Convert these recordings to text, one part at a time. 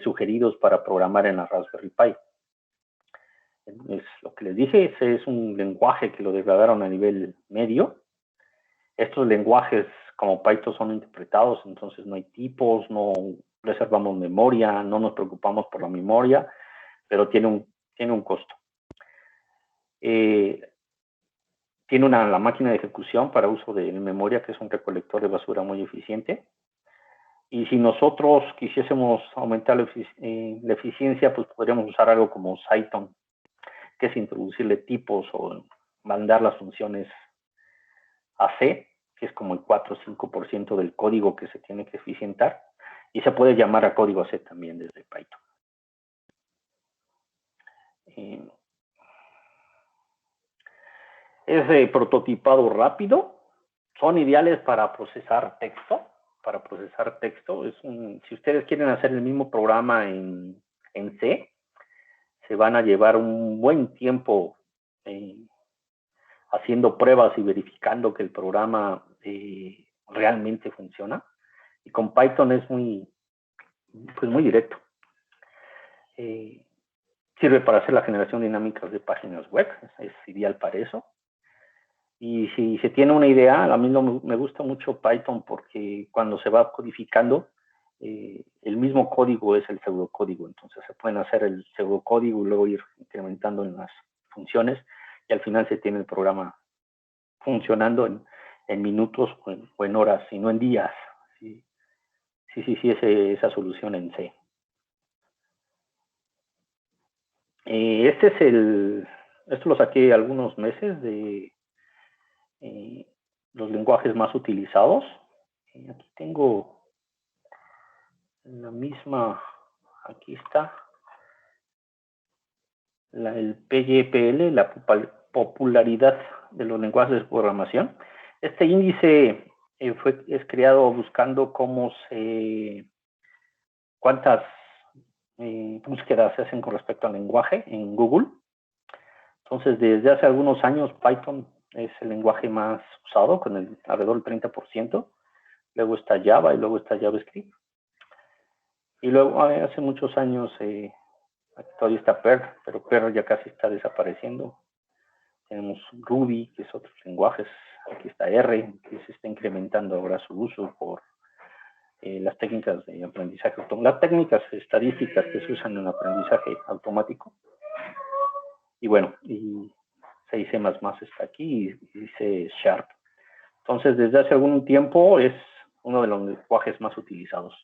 sugeridos para programar en la Raspberry Pi. Es lo que les dije, ese es un lenguaje que lo degradaron a nivel medio. Estos lenguajes como Python son interpretados, entonces no hay tipos, no reservamos memoria, no nos preocupamos por la memoria, pero tiene un costo. Tiene la máquina de ejecución para uso de memoria, que es un recolector de basura muy eficiente. Y si nosotros quisiésemos aumentar la eficiencia, pues podríamos usar algo como Cython, que es introducirle tipos o mandar las funciones a C, que es como el 4 o 5% del código que se tiene que eficientar, y se puede llamar a código C también desde Python. Es de prototipado rápido, son ideales para procesar texto. Si ustedes quieren hacer el mismo programa en C, se van a llevar un buen tiempo haciendo pruebas y verificando que el programa realmente funciona. Y con Python es muy directo. Sirve para hacer la generación dinámica de páginas web, es ideal para eso. Y si se tiene una idea, a mí me gusta mucho Python porque cuando se va codificando, el mismo código es el pseudocódigo. Entonces se pueden hacer el pseudocódigo y luego ir incrementando en las funciones y al final se tiene el programa funcionando en minutos o en horas y no en días. Sí, esa solución en C. Esto lo saqué algunos meses de los lenguajes más utilizados. Aquí tengo la misma, aquí está, el PYPL, la popularidad de los lenguajes de programación. Este índice es creado buscando cuántas búsquedas se hacen con respecto al lenguaje en Google. Entonces, desde hace algunos años, Python es el lenguaje más usado, con alrededor del 30%. Luego está Java y luego está JavaScript. Y luego, hace muchos años, todavía está Perl, pero Perl ya casi está desapareciendo. Tenemos Ruby, que es otros lenguajes. Aquí está R, que se está incrementando ahora su uso por las técnicas de aprendizaje automático, las técnicas estadísticas que se usan en aprendizaje automático. Y bueno, y C++ está aquí y C#. Entonces, desde hace algún tiempo es uno de los lenguajes más utilizados.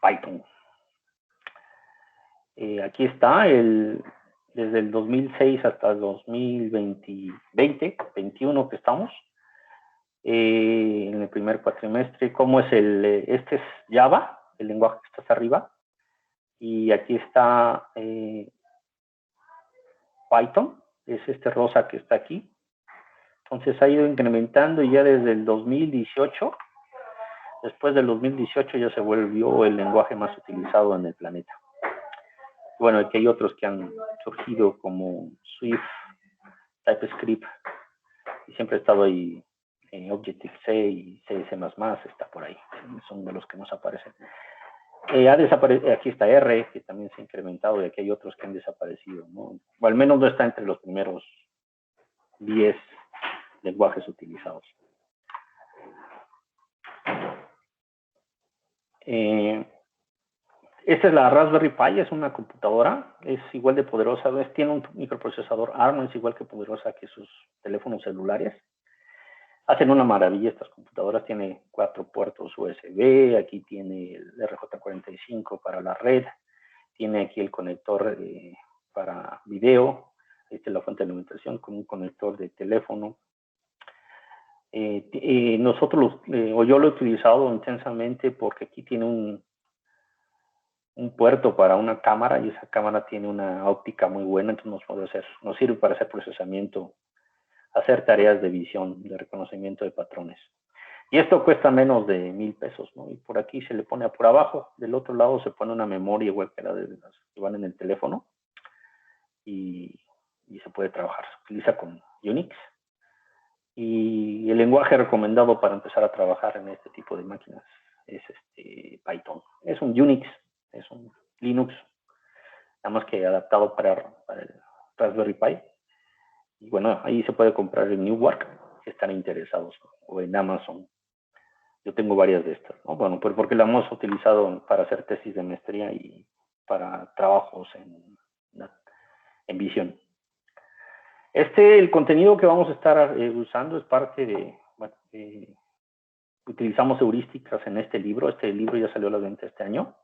Python. Aquí está, desde el 2006 hasta el 2021 que estamos, en el primer cuatrimestre, cómo es este es Java, el lenguaje que está arriba, y aquí está Python, es este rosa que está aquí. Entonces ha ido incrementando y ya desde el 2018, después del 2018 ya se volvió el lenguaje más utilizado en el planeta. Bueno, aquí hay otros que han surgido como Swift, TypeScript, y siempre ha estado ahí Objective-C y C++, está por ahí, son de los que nos aparecen. Aquí está R, que también se ha incrementado, y aquí hay otros que han desaparecido, ¿no? O al menos no está entre los primeros 10 lenguajes utilizados. Esta es la Raspberry Pi, es una computadora, es igual de poderosa, tiene un microprocesador ARM, es igual que poderosa que sus teléfonos celulares. Hacen una maravilla estas computadoras, tiene 4 puertos USB, aquí tiene el RJ45 para la red, tiene aquí el conector para video, esta es la fuente de alimentación con un conector de teléfono. Yo lo he utilizado intensamente porque aquí tiene un puerto para una cámara y esa cámara tiene una óptica muy buena, entonces nos sirve para hacer procesamiento, hacer tareas de visión, de reconocimiento de patrones. Y esto cuesta menos de $1000, ¿no? Y por aquí se le pone por abajo, del otro lado se pone una memoria igual que la de las que van en el teléfono y se puede trabajar. Se utiliza con Unix Y el lenguaje recomendado para empezar a trabajar en este tipo de máquinas es Python. Es un Unix, es un Linux, nada más que adaptado para el Raspberry Pi. Y bueno, ahí se puede comprar en Newark, si están interesados, o en Amazon. Yo tengo varias de estas, ¿no? Bueno, pues porque la hemos utilizado para hacer tesis de maestría y para trabajos en visión. El contenido que vamos a estar usando es parte de, bueno, utilizamos heurísticas en este libro. Este libro ya salió a la venta este año.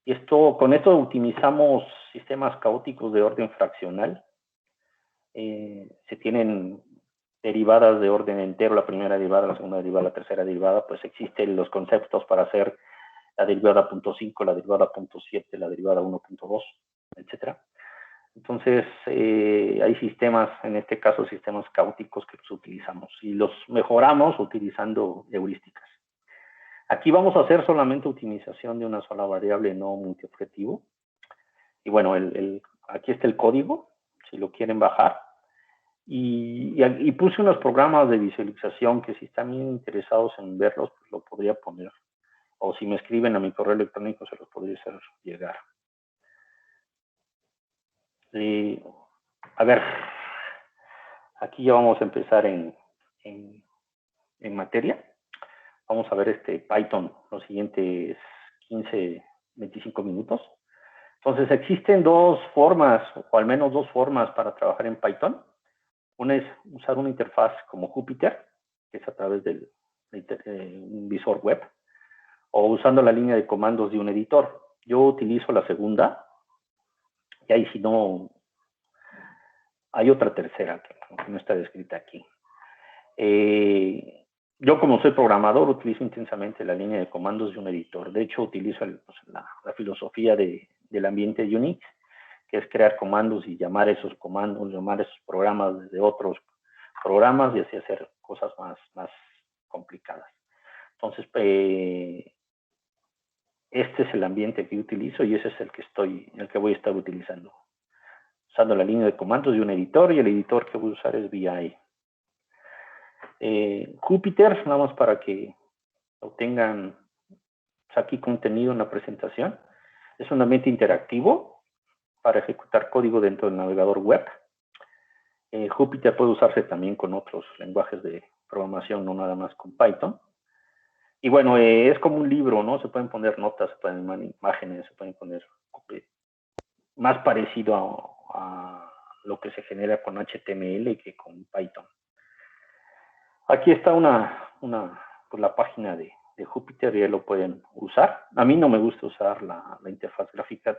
Y con esto optimizamos sistemas caóticos de orden fraccional. Se tienen derivadas de orden entero, la primera derivada, la segunda derivada, la tercera derivada, pues existen los conceptos para hacer la derivada .5, la derivada .7, la derivada 1.2, etcétera. Entonces, hay sistemas, en este caso sistemas caóticos que los utilizamos y los mejoramos utilizando heurísticas. Aquí vamos a hacer solamente optimización de una sola variable, no multiobjetivo. Y bueno, aquí está el código, si lo quieren bajar. Y puse unos programas de visualización que si están bien interesados en verlos, pues lo podría poner. O si me escriben a mi correo electrónico, se los podría hacer llegar. A ver, aquí ya vamos a empezar en materia. Vamos a ver Python los siguientes 15, 25 minutos. Entonces, existen dos formas, o al menos dos formas para trabajar en Python. Una es usar una interfaz como Jupyter, que es a través de un visor web, o usando la línea de comandos de un editor. Yo utilizo la segunda, y ahí si no, hay otra tercera que no está descrita aquí. Yo como soy programador utilizo intensamente la línea de comandos de un editor. De hecho, utilizo la filosofía del ambiente Unix, que es crear comandos y llamar esos comandos, llamar esos programas desde otros programas y así hacer cosas más complicadas. Entonces, este es el ambiente que utilizo y ese es el que voy a estar utilizando. Usando la línea de comandos de un editor, y el editor que voy a usar es VI. Jupyter, nada más para que lo tengan aquí contenido en la presentación. Es un ambiente interactivo para ejecutar código dentro del navegador web. Jupyter puede usarse también con otros lenguajes de programación, no nada más con Python. Y bueno, es como un libro, ¿no? Se pueden poner notas, se pueden poner imágenes, se pueden poner más parecido a lo que se genera con HTML que con Python. Aquí está pues la página de Jupyter, ya lo pueden usar. A mí no me gusta usar la interfaz gráfica,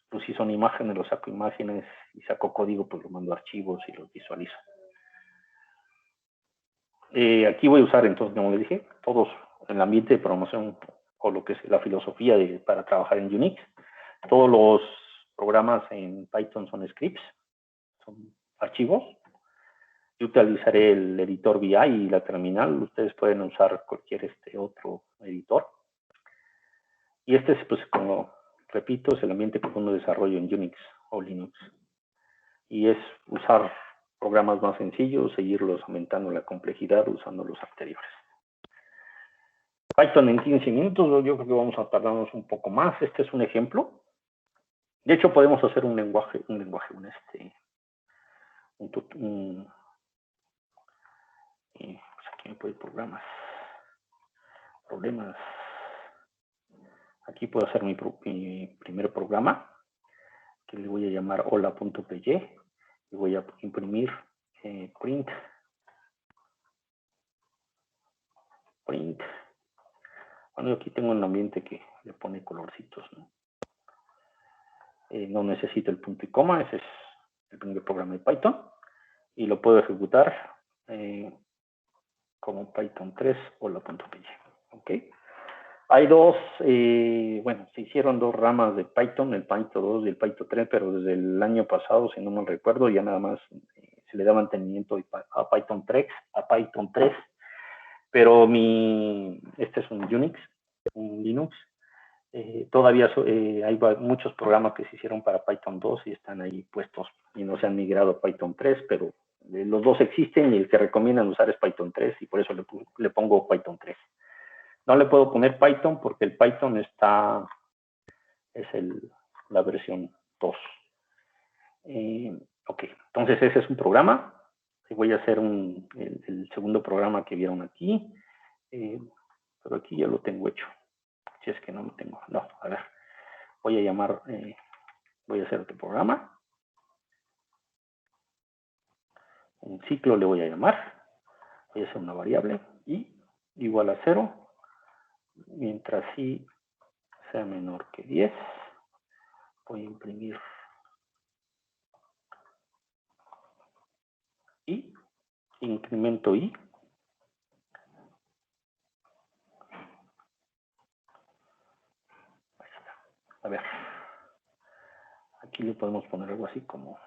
pues si son imágenes, lo saco imágenes, y saco código, pues lo mando a archivos y los visualizo. Aquí voy a usar, entonces, como les dije, todos en el ambiente de programación, con lo que es la filosofía para trabajar en Unix. Todos los programas en Python son scripts, son archivos. Yo utilizaré el editor VI y la terminal. Ustedes pueden usar cualquier otro editor. Y pues, como repito, es el ambiente común de desarrollo en Unix o Linux. Y es usar programas más sencillos, seguirlos aumentando la complejidad usando los anteriores. Python en 15 minutos, yo creo que vamos a tardarnos un poco más. Este es un ejemplo. De hecho, podemos hacer un lenguaje, pues aquí me puede programas. Problemas. Aquí puedo hacer mi primer programa, que le voy a llamar hola.py, y voy a imprimir print. Bueno, yo aquí tengo un ambiente que le pone colorcitos, ¿no? No necesito el punto y coma, ese es el primer programa de Python, y lo puedo ejecutar como Python 3 hola.py. ¿Ok? Hay se hicieron dos ramas de Python, el Python 2 y el Python 3, pero desde el año pasado, si no me recuerdo, ya nada más se le da mantenimiento a Python 3, pero este es un Unix, un Linux, Todavía hay muchos programas que se hicieron para Python 2 y están ahí puestos y no se han migrado a Python 3, pero los dos existen y el que recomiendan usar es Python 3 y por eso le pongo Python 3. No le puedo poner Python porque el Python es la versión 2. Ok, entonces ese es un programa. Voy a hacer el segundo programa que vieron aquí, pero aquí ya lo tengo hecho. Si es que no lo tengo. No, a ver. Voy a llamar, voy a hacer otro programa. Un ciclo le voy a llamar. Voy a hacer una variable y igual a 0, mientras i sea menor que 10. Voy a imprimir i, incremento i. Ahí está. A ver, aquí le podemos poner algo así como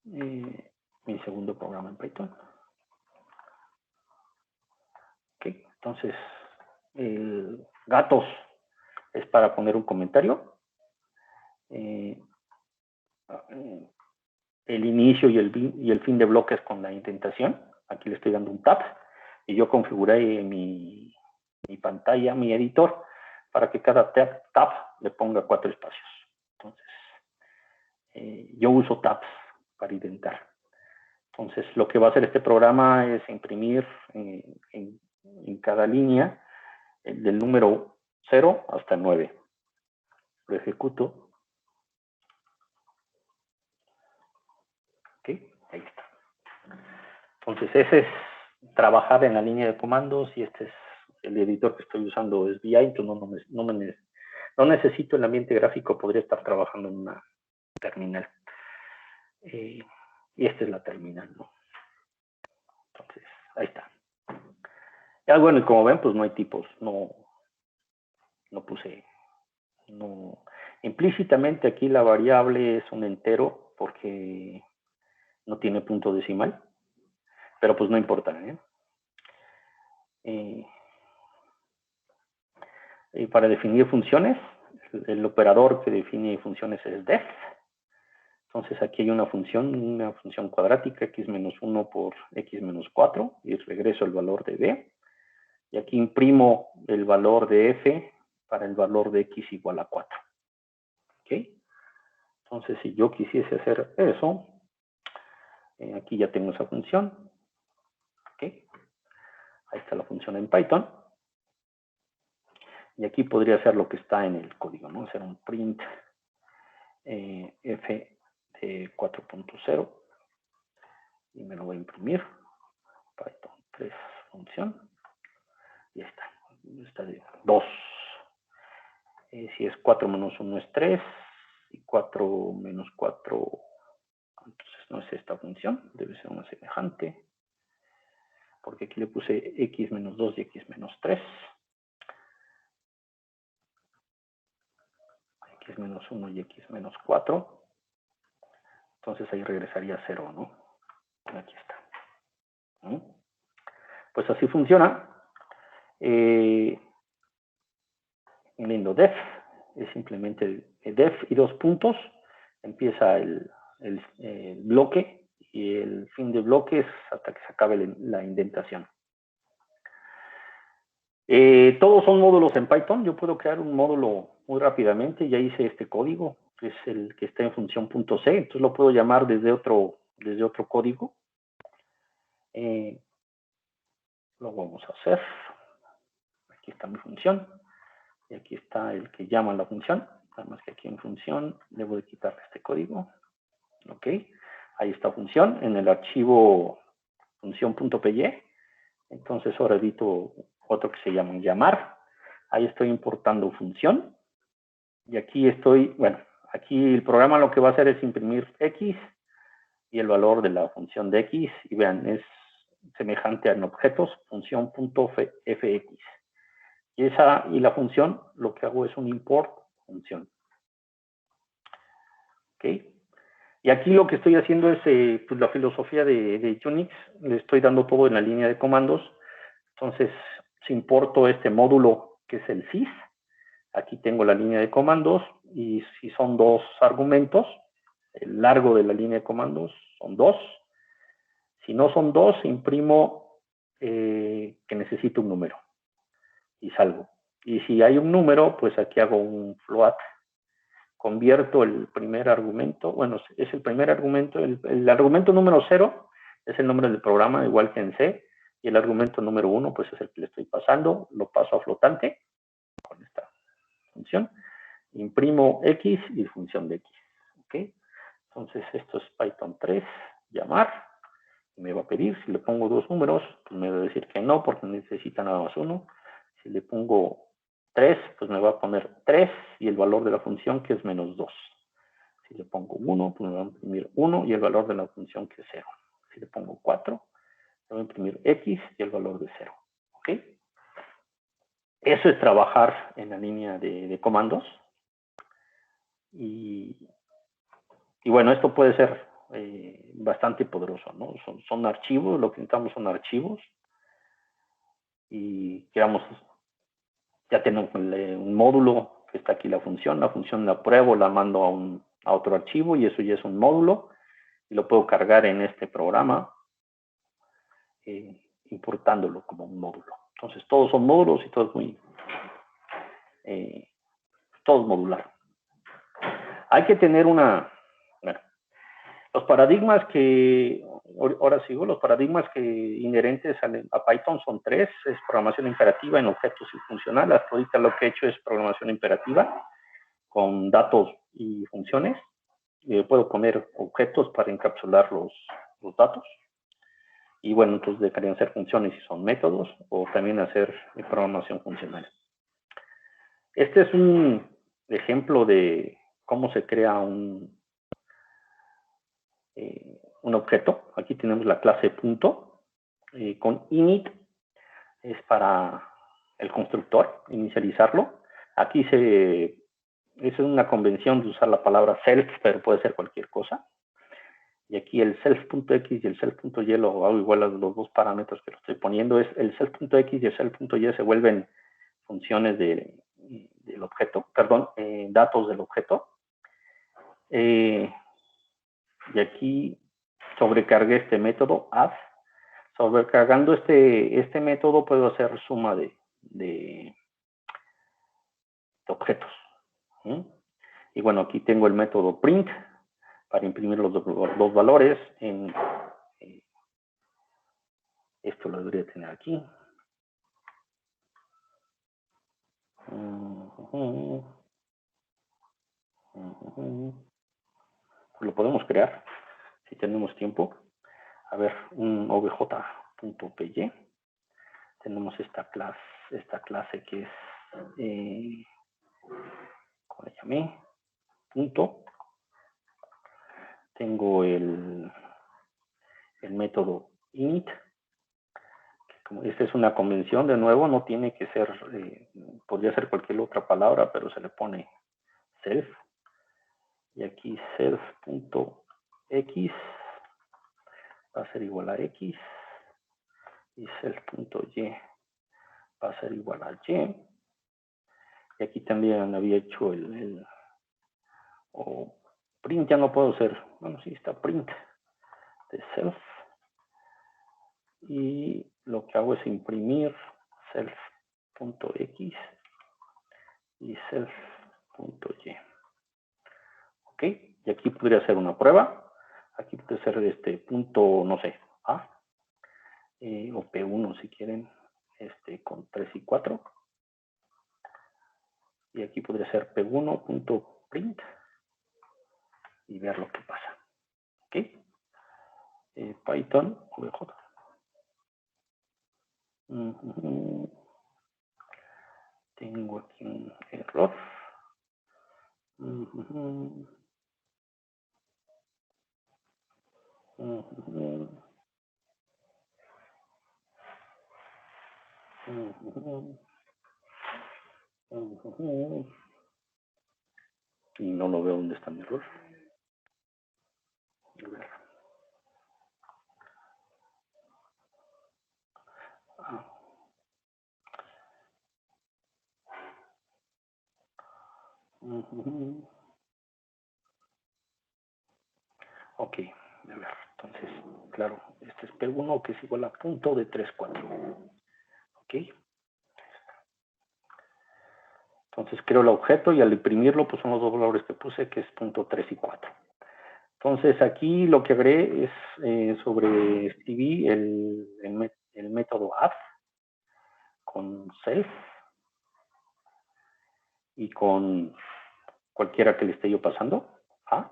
mi segundo programa en Python. Ok, entonces gatos es para poner un comentario. El inicio y el fin de bloques con la indentación. Aquí le estoy dando un tab y yo configuré mi pantalla, mi editor, para que cada tab le ponga 4 espacios. Entonces, yo uso tabs para indentar. Entonces, lo que va a hacer este programa es imprimir en cada línea del número 0 hasta 9. Lo ejecuto. Ok, ahí está. Entonces, ese es trabajar en la línea de comandos y este es el editor que estoy usando, es VI, entonces no necesito el ambiente gráfico, podría estar trabajando en una terminal. Y esta es la terminal, ¿no? Entonces, ahí está. Ya, bueno, y como ven, pues no hay tipos, no puse, implícitamente aquí la variable es un entero porque no tiene punto decimal, pero pues no importa, y para definir funciones, el operador que define funciones es def. Entonces aquí hay una función cuadrática, x menos 1 por x menos 4, y regreso el valor de b. Y aquí imprimo el valor de f para el valor de x igual a 4. ¿Ok? Entonces si yo quisiese hacer eso, aquí ya tengo esa función. ¿Ok? Ahí está la función en Python. Y aquí podría hacer lo que está en el código, ¿no? Hacer un print f de 4.0 y me lo voy a imprimir. Python 3 función. Y está. Está de 2. Si es 4 menos 1 es 3. Y 4 menos 4, entonces no es esta función. Debe ser una semejante. Porque aquí le puse x menos 2 y x menos 3. X menos 1 y x menos 4. Entonces ahí regresaría a 0, ¿no? Aquí está. Pues así funciona. Lindo def. Es simplemente def y 2 puntos. Empieza el bloque y el fin de bloque es hasta que se acabe la indentación. Todos son módulos en Python. Yo puedo crear un módulo muy rápidamente. Ya hice este código, que es el que está en función .c. Entonces lo puedo llamar desde otro código. Lo vamos a hacer. Aquí está mi función. Y aquí está el que llama la función. Nada más que aquí en función debo de quitar este código. Ok. Ahí está función en el archivo función.py. Entonces ahora edito otro que se llama llamar. Ahí estoy importando función. Y aquí estoy, bueno, aquí el programa lo que va a hacer es imprimir x y el valor de la función de x. Y vean, es semejante a en objetos, función.fx. Y la función, lo que hago es un import función. ¿Ok? Y aquí lo que estoy haciendo es pues la filosofía de Unix. Le estoy dando todo en la línea de comandos. Entonces, si importo este módulo que es el sys, Aquí tengo la línea de comandos y si son dos argumentos, el largo de la línea de comandos son 2. Si no son 2, imprimo que necesito un número y salgo. Y si hay un número, pues aquí hago un float. Convierto el primer argumento, bueno, es el primer argumento, el argumento número 0 es el nombre del programa, igual que en C, y el argumento número 1, pues es el que le estoy pasando, lo paso a flotante con esta función, imprimo X y función de X, ¿ok? Entonces esto es Python 3, llamar, me va a pedir, si le pongo 2 números, pues me va a decir que no, porque necesita nada más 1, si le pongo 3, pues me va a poner 3 y el valor de la función que es menos 2. Si le pongo 1, pues me va a imprimir 1 y el valor de la función que es 0. Si le pongo 4, me va a imprimir X y el valor de 0. ¿Ok? Eso es trabajar en la línea de comandos. Y bueno, esto puede ser bastante poderoso, ¿no? Son archivos, lo que necesitamos son archivos. Y queramos, ya tenemos un módulo que está aquí la función la pruebo, la mando a otro archivo y eso ya es un módulo y lo puedo cargar en este programa importándolo como un módulo. Entonces todos son módulos y todo es muy todo es modular. Hay que tener bueno, los paradigmas que ahora sigo, los paradigmas que inherentes a Python son 3, es programación imperativa en objetos y funcional. Hasta ahorita lo que he hecho es programación imperativa con datos y funciones. Puedo poner objetos para encapsular los datos. Y bueno, entonces dejarían ser funciones si son métodos o también hacer programación funcional. Este es un ejemplo de cómo se crea un objeto. Aquí tenemos la clase punto con init, es para el constructor, inicializarlo. Aquí es una convención de usar la palabra self, pero puede ser cualquier cosa. Y aquí el self.x y el self.y lo hago igual a los dos parámetros que lo estoy poniendo. Es el self.x y el self.y se vuelven funciones del objeto, perdón, datos del objeto. Y aquí sobrecargué este método add. Sobrecargando este método puedo hacer suma de objetos. ¿Sí? Y bueno, aquí tengo el método print para imprimir los dos valores. Esto lo debería tener aquí. Lo podemos crear si tenemos tiempo. A ver, un obj.py. Tenemos esta clase que es, ¿cómo le llamé? Punto. Tengo el método init. Como esta es una convención, de nuevo, no tiene que ser, podría ser cualquier otra palabra, pero se le pone self. Y aquí self.x va a ser igual a x. Y self.y va a ser igual a y. Y aquí también había hecho print, ya no puedo hacer, bueno, sí está print de self. Y lo que hago es imprimir self.x y self.y. Ok, y aquí podría hacer una prueba. Aquí puede ser punto, no sé, A o P1 si quieren, con 3 y 4. Y aquí podría ser P1.print y ver lo que pasa. Ok, Python OBJ. Tengo aquí un error. Y no lo veo dónde está mi error. A ver. Ok, a ver, entonces, claro, este es P1 que es igual a punto de 3, 4. Ok. Entonces creo el objeto y al imprimirlo pues son los dos valores que puse, que es punto 3 y 4. Entonces aquí lo que agregué es sobre escribí el método add con self y con cualquiera que le esté yo pasando a.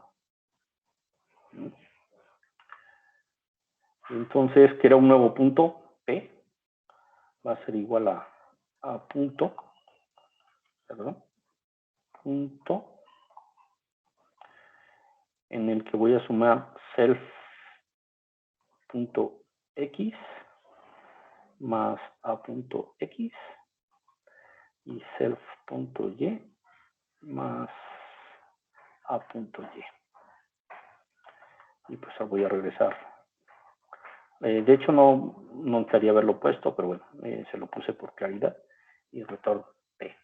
Entonces crea un nuevo punto P, va a ser igual a punto, perdón, punto en el que voy a sumar self.x más a.x y self.y más a.y. Y pues voy a regresar. De hecho no necesitaría haberlo puesto, pero bueno, se lo puse por claridad. Y retorno P.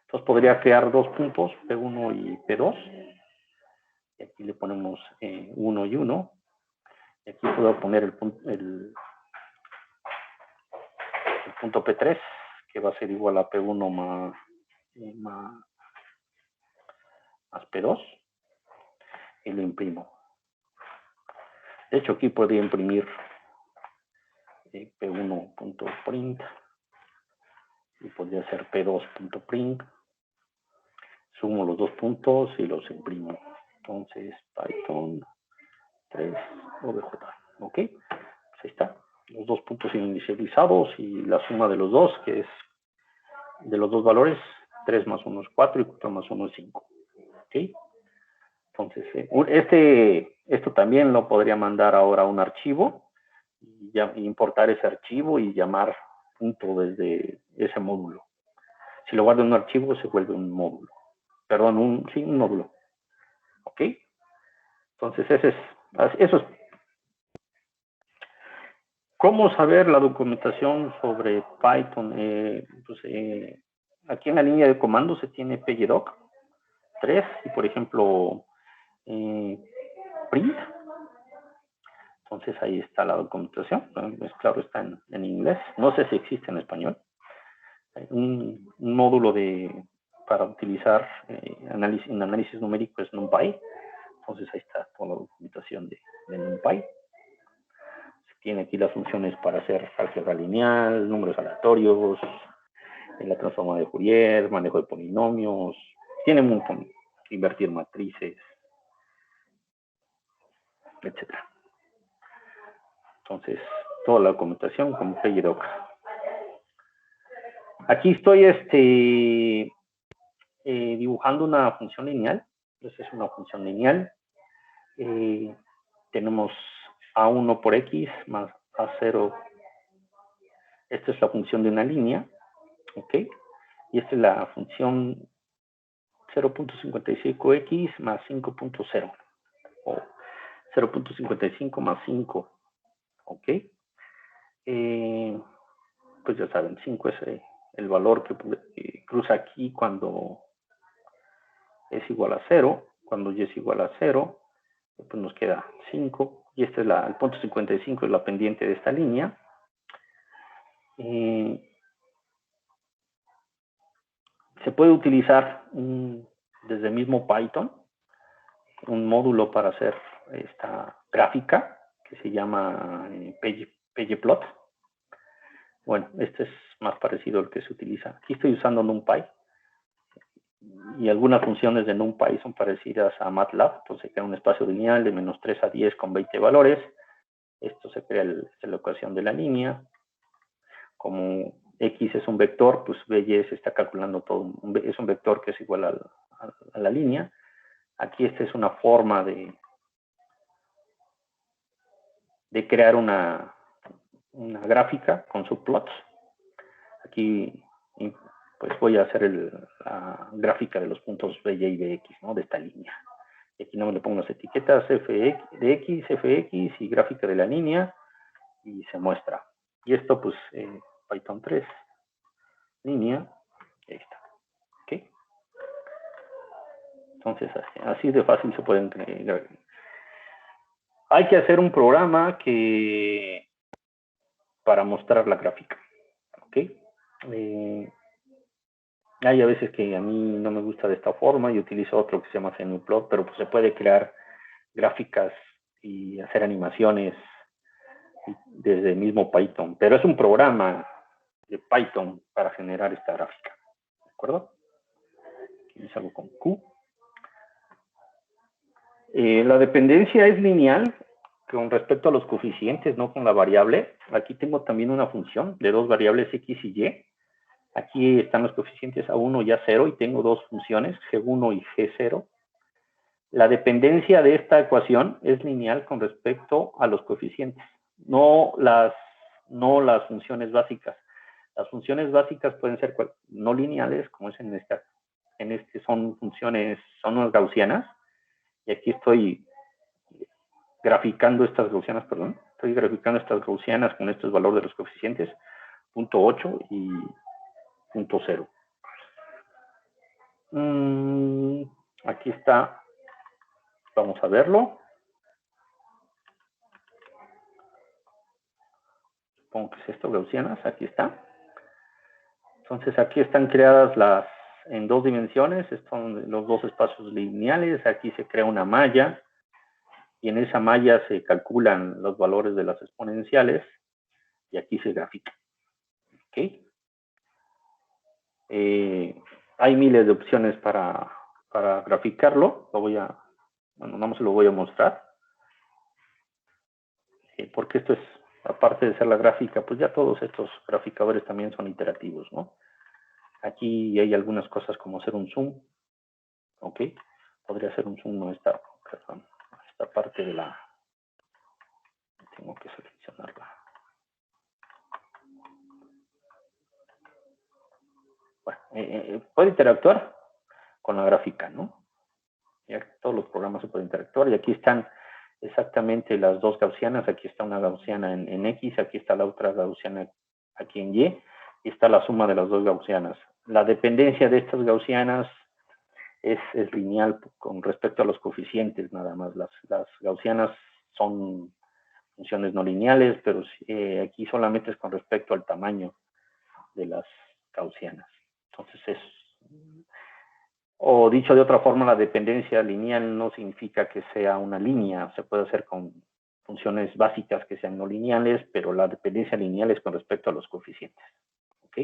Entonces podría crear dos puntos, P1 y P2. Y aquí le ponemos 1 y 1. Y aquí puedo poner el punto P3, que va a ser igual a P1 más P2. Y lo imprimo. De hecho, aquí podría imprimir P1.print y podría ser P2.print. Sumo los dos puntos y los imprimo. Entonces, Python 3 OBJ. ¿Ok? Pues ahí está. Los dos puntos inicializados y la suma de los dos, que es de los dos valores, 3 más 1 es 4 y 4 más 1 es 5. ¿Ok? Entonces, esto también lo podría mandar ahora a un archivo, y importar ese archivo y llamar punto desde ese módulo. Si lo guardo en un archivo, se vuelve un módulo. Perdón, un módulo. ¿Ok? Entonces, eso es. ¿Cómo saber la documentación sobre Python? Aquí en la línea de comandos se tiene pgdoc 3 y, por ejemplo, print. Entonces, ahí está la documentación. Pues, claro, está en inglés. No sé si existe en español. Hay un módulo para utilizar en análisis numérico es NumPy. Entonces, ahí está toda la documentación de NumPy. Tiene aquí las funciones para hacer álgebra lineal, números aleatorios, la transforma de Fourier, manejo de polinomios. Tiene un montón. Invertir matrices, etc. Entonces, toda la documentación con pgdoc. Aquí estoy dibujando una función lineal. Entonces, es una función lineal. Tenemos A1 por X más A0. Esta es la función de una línea. ¿Ok? Y esta es la función 0.55x más 5.0 o 0.55 más 5. ¿Ok? Pues ya saben, 5 es el valor que cruza aquí cuando es igual a 0. Cuando y es igual a 0, pues nos queda 5. Y este es el punto 55, es la pendiente de esta línea. Se puede utilizar desde el mismo Python un módulo para hacer esta gráfica que se llama pgplot. Bueno, este es más parecido al que se utiliza. Aquí estoy usando NumPy y algunas funciones de NumPy son parecidas a MATLAB. Entonces se crea un espacio lineal de menos 3 a 10 con 20 valores. Esto se crea la ecuación de la línea. Como X es un vector, pues BY se está calculando todo. Es un vector que es igual a la línea. Aquí esta es una forma de crear una gráfica con subplots. Aquí pues voy a hacer la gráfica de los puntos BY y BX, ¿no? De esta línea. Y aquí no me le pongo las etiquetas FX, de X, FX y gráfica de la línea y se muestra. Y esto pues Python 3, línea, y ahí está. ¿Ok? Entonces, así de fácil se pueden crear. Hay que hacer un programa para mostrar la gráfica. ¿Ok? Hay a veces que a mí no me gusta de esta forma y utilizo otro que se llama Semiplot, pero pues se puede crear gráficas y hacer animaciones desde el mismo Python. Pero es un programa de Python para generar esta gráfica. ¿De acuerdo? Aquí salgo con Q. La dependencia es lineal con respecto a los coeficientes, no con la variable. Aquí tengo también una función de dos variables X y Y. Aquí están los coeficientes A1 y A0 y tengo dos funciones, G1 y G0. La dependencia de esta ecuación es lineal con respecto a los coeficientes, no las funciones básicas. Las funciones básicas pueden ser no lineales, como es en este son funciones, son unas gaussianas, y aquí estoy graficando estas gaussianas, perdón, estoy graficando estas gaussianas con estos valores de los coeficientes, 0.8 y 0.0. Aquí está, vamos a verlo. Supongo que es esto, gaussianas, aquí está. Entonces aquí están creadas en dos dimensiones, son los dos espacios lineales, aquí se crea una malla, y en esa malla se calculan los valores de las exponenciales, y aquí se grafica. ¿Ok? Hay miles de opciones para graficarlo, bueno, no se lo voy a mostrar, porque esto es, aparte de ser la gráfica, pues ya todos estos graficadores también son iterativos, ¿no? Aquí hay algunas cosas como hacer un zoom, ¿ok? Podría hacer un zoom, no esta parte de la... Tengo que seleccionarla. Bueno, puede interactuar con la gráfica, ¿no? Ya todos los programas se pueden interactuar y aquí están exactamente las dos gaussianas. Aquí está una gaussiana en X, aquí está la otra gaussiana aquí en Y, y está la suma de las dos gaussianas. La dependencia de estas gaussianas es lineal con respecto a los coeficientes, nada más. Las gaussianas son funciones no lineales, pero aquí solamente es con respecto al tamaño de las gaussianas. Entonces o dicho de otra forma, la dependencia lineal no significa que sea una línea, se puede hacer con funciones básicas que sean no lineales, pero la dependencia lineal es con respecto a los coeficientes. ¿Ok?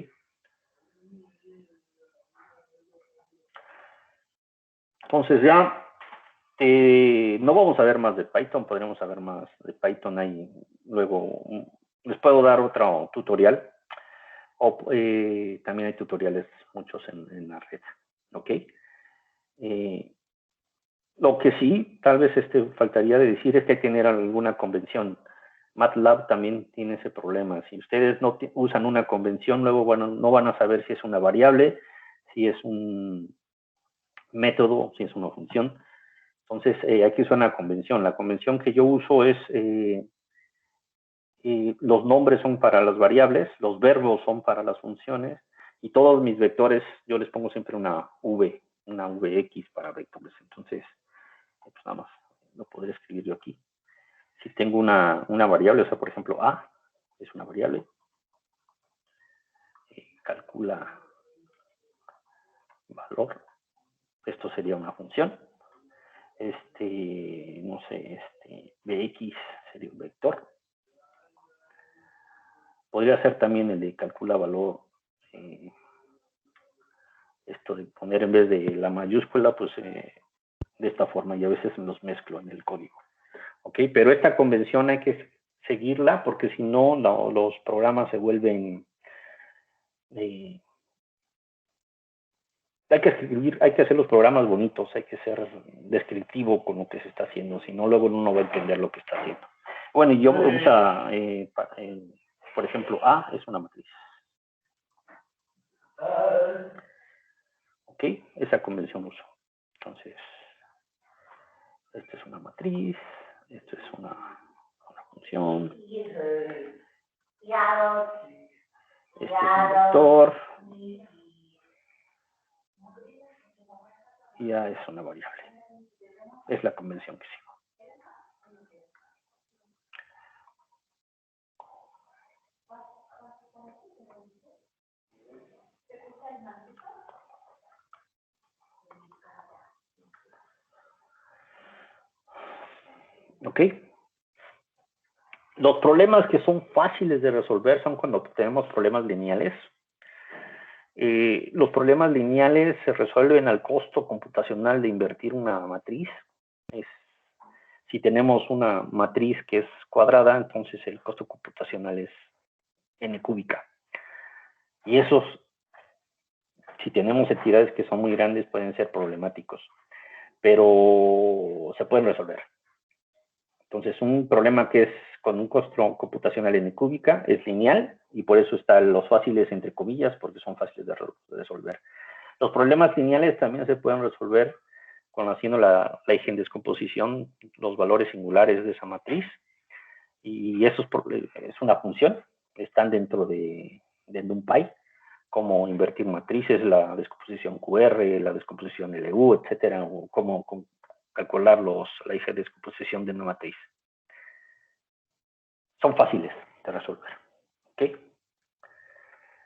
Entonces ya no vamos a ver más de Python, podremos saber más de Python ahí. Luego les puedo dar otro tutorial, o también hay tutoriales muchos en la red. ¿Ok? Lo que sí, tal vez faltaría de decir es que hay que tener alguna convención. MATLAB también tiene ese problema. Si ustedes no usan una convención, luego bueno, no van a saber si es una variable, si es un método, si es una función. Entonces, aquí es una convención. La convención que yo uso es, los nombres son para las variables, los verbos son para las funciones, y todos mis vectores, yo les pongo siempre una VX para vectores. Entonces, pues nada más lo podré escribir yo aquí. Si tengo una variable, o sea, por ejemplo, A es una variable, calcula valor, esto sería una función, no sé, Bx sería un vector. Podría ser también el de calcula valor, esto de poner en vez de la mayúscula, pues de esta forma, y a veces los mezclo en el código. ¿Ok? Pero esta convención hay que seguirla porque si no, los programas se vuelven... hay que hacer los programas bonitos, hay que ser descriptivo con lo que se está haciendo, si no, luego uno va a entender lo que está haciendo. Bueno, y yo uso, por ejemplo, A es una matriz. ¿Ok? Esa convención uso. Entonces, esta es una matriz, esto es una función, este es un vector, y A es una variable. Es la convención que sigo. ¿Ok? Los problemas que son fáciles de resolver son cuando tenemos problemas lineales. Los problemas lineales se resuelven al costo computacional de invertir una matriz. Si tenemos una matriz que es cuadrada, entonces el costo computacional es n cúbica. Y esos, si tenemos entidades que son muy grandes, pueden ser problemáticos, pero se pueden resolver. Entonces, un problema que es con un costo computacional n cúbica es lineal, y por eso están los fáciles entre comillas, porque son fáciles de resolver. Los problemas lineales también se pueden resolver haciendo la eigendescomposición, los valores singulares de esa matriz, y eso es una función, están dentro de NumPy, como invertir matrices, la descomposición QR, la descomposición LU, etcétera, o cómo calcular la eigendescomposición de una matriz. Son fáciles de resolver. ¿Okay?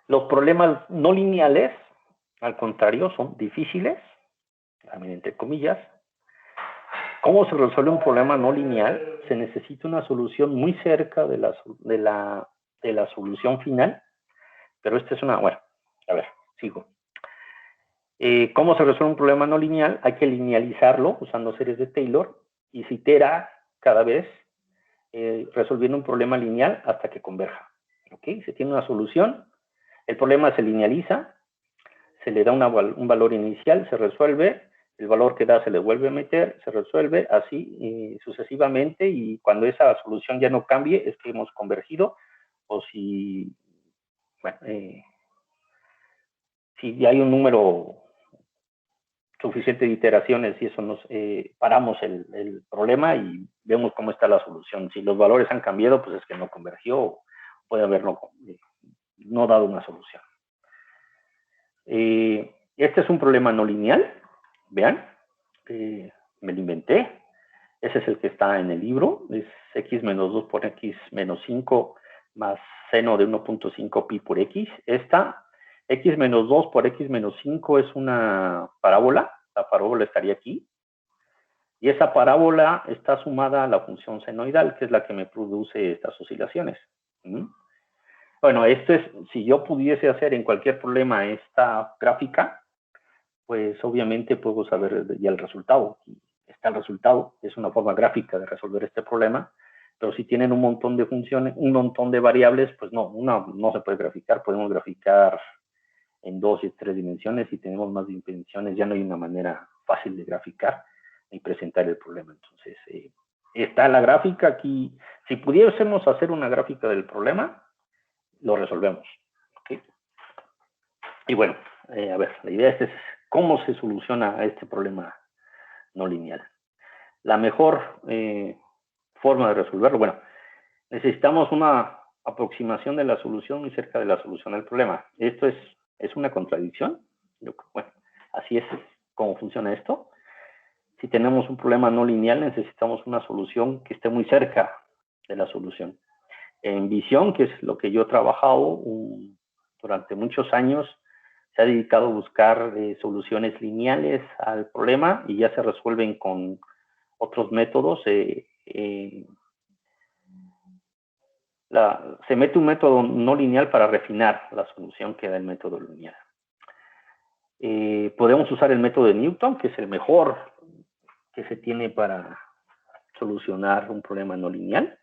Los problemas no lineales, al contrario, son difíciles, también entre comillas. ¿Cómo se resuelve un problema no lineal? Se necesita una solución muy cerca de la solución final, pero esta es una... Bueno, a ver, sigo. ¿Cómo se resuelve un problema no lineal? Hay que linealizarlo usando series de Taylor y se itera cada vez resolviendo un problema lineal hasta que converja. ¿Okay? Se tiene una solución, el problema se linealiza, se le da un valor inicial, se resuelve, el valor que da se le vuelve a meter, se resuelve, así sucesivamente, y cuando esa solución ya no cambie, es que hemos convergido, o si, bueno, si hay un número suficiente de iteraciones y eso nos paramos el problema y vemos cómo está la solución. Si los valores han cambiado, pues es que no convergió, puede haber no dado una solución. Este es un problema no lineal, vean, me lo inventé. Ese es el que está en el libro, es x menos 2 por x menos 5 más seno de 1.5 pi por x. Esta, x menos 2 por x menos 5 es una parábola, la parábola estaría aquí, y esa parábola está sumada a la función senoidal, que es la que me produce estas oscilaciones. Bueno, esto es, si yo pudiese hacer en cualquier problema esta gráfica, pues obviamente puedo saber ya el resultado. Está el resultado, es una forma gráfica de resolver este problema, pero si tienen un montón de funciones, un montón de variables, pues no, una no se puede graficar, podemos graficar en 2 y 3 dimensiones, si tenemos más dimensiones ya no hay una manera fácil de graficar y presentar el problema. Entonces, está la gráfica aquí, si pudiésemos hacer una gráfica del problema, lo resolvemos. ¿Okay? Y bueno, a ver, la idea es cómo se soluciona este problema no lineal. La mejor forma de resolverlo, bueno, necesitamos una aproximación de la solución muy cerca de la solución del problema. Esto es una contradicción. Bueno, así es como funciona esto. Si tenemos un problema no lineal, necesitamos una solución que esté muy cerca de la solución. En Visión, que es lo que yo he trabajado durante muchos años, se ha dedicado a buscar soluciones lineales al problema y ya se resuelven con otros métodos. Se mete un método no lineal para refinar la solución que da el método lineal. Podemos usar el método de Newton, que es el mejor que se tiene para solucionar un problema no lineal.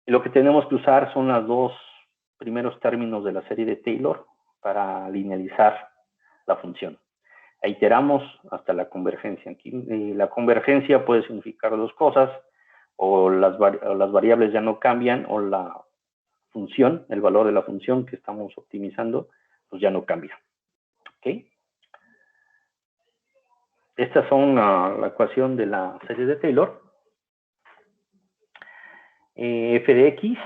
Y lo que tenemos que usar son los dos primeros términos de la serie de Taylor para linealizar la función. E iteramos hasta la convergencia. Aquí, la convergencia puede significar dos cosas, o las variables ya no cambian, o la función, el valor de la función que estamos optimizando, pues ya no cambia. ¿Okay? Estas son la ecuación de la serie de Taylor. F de X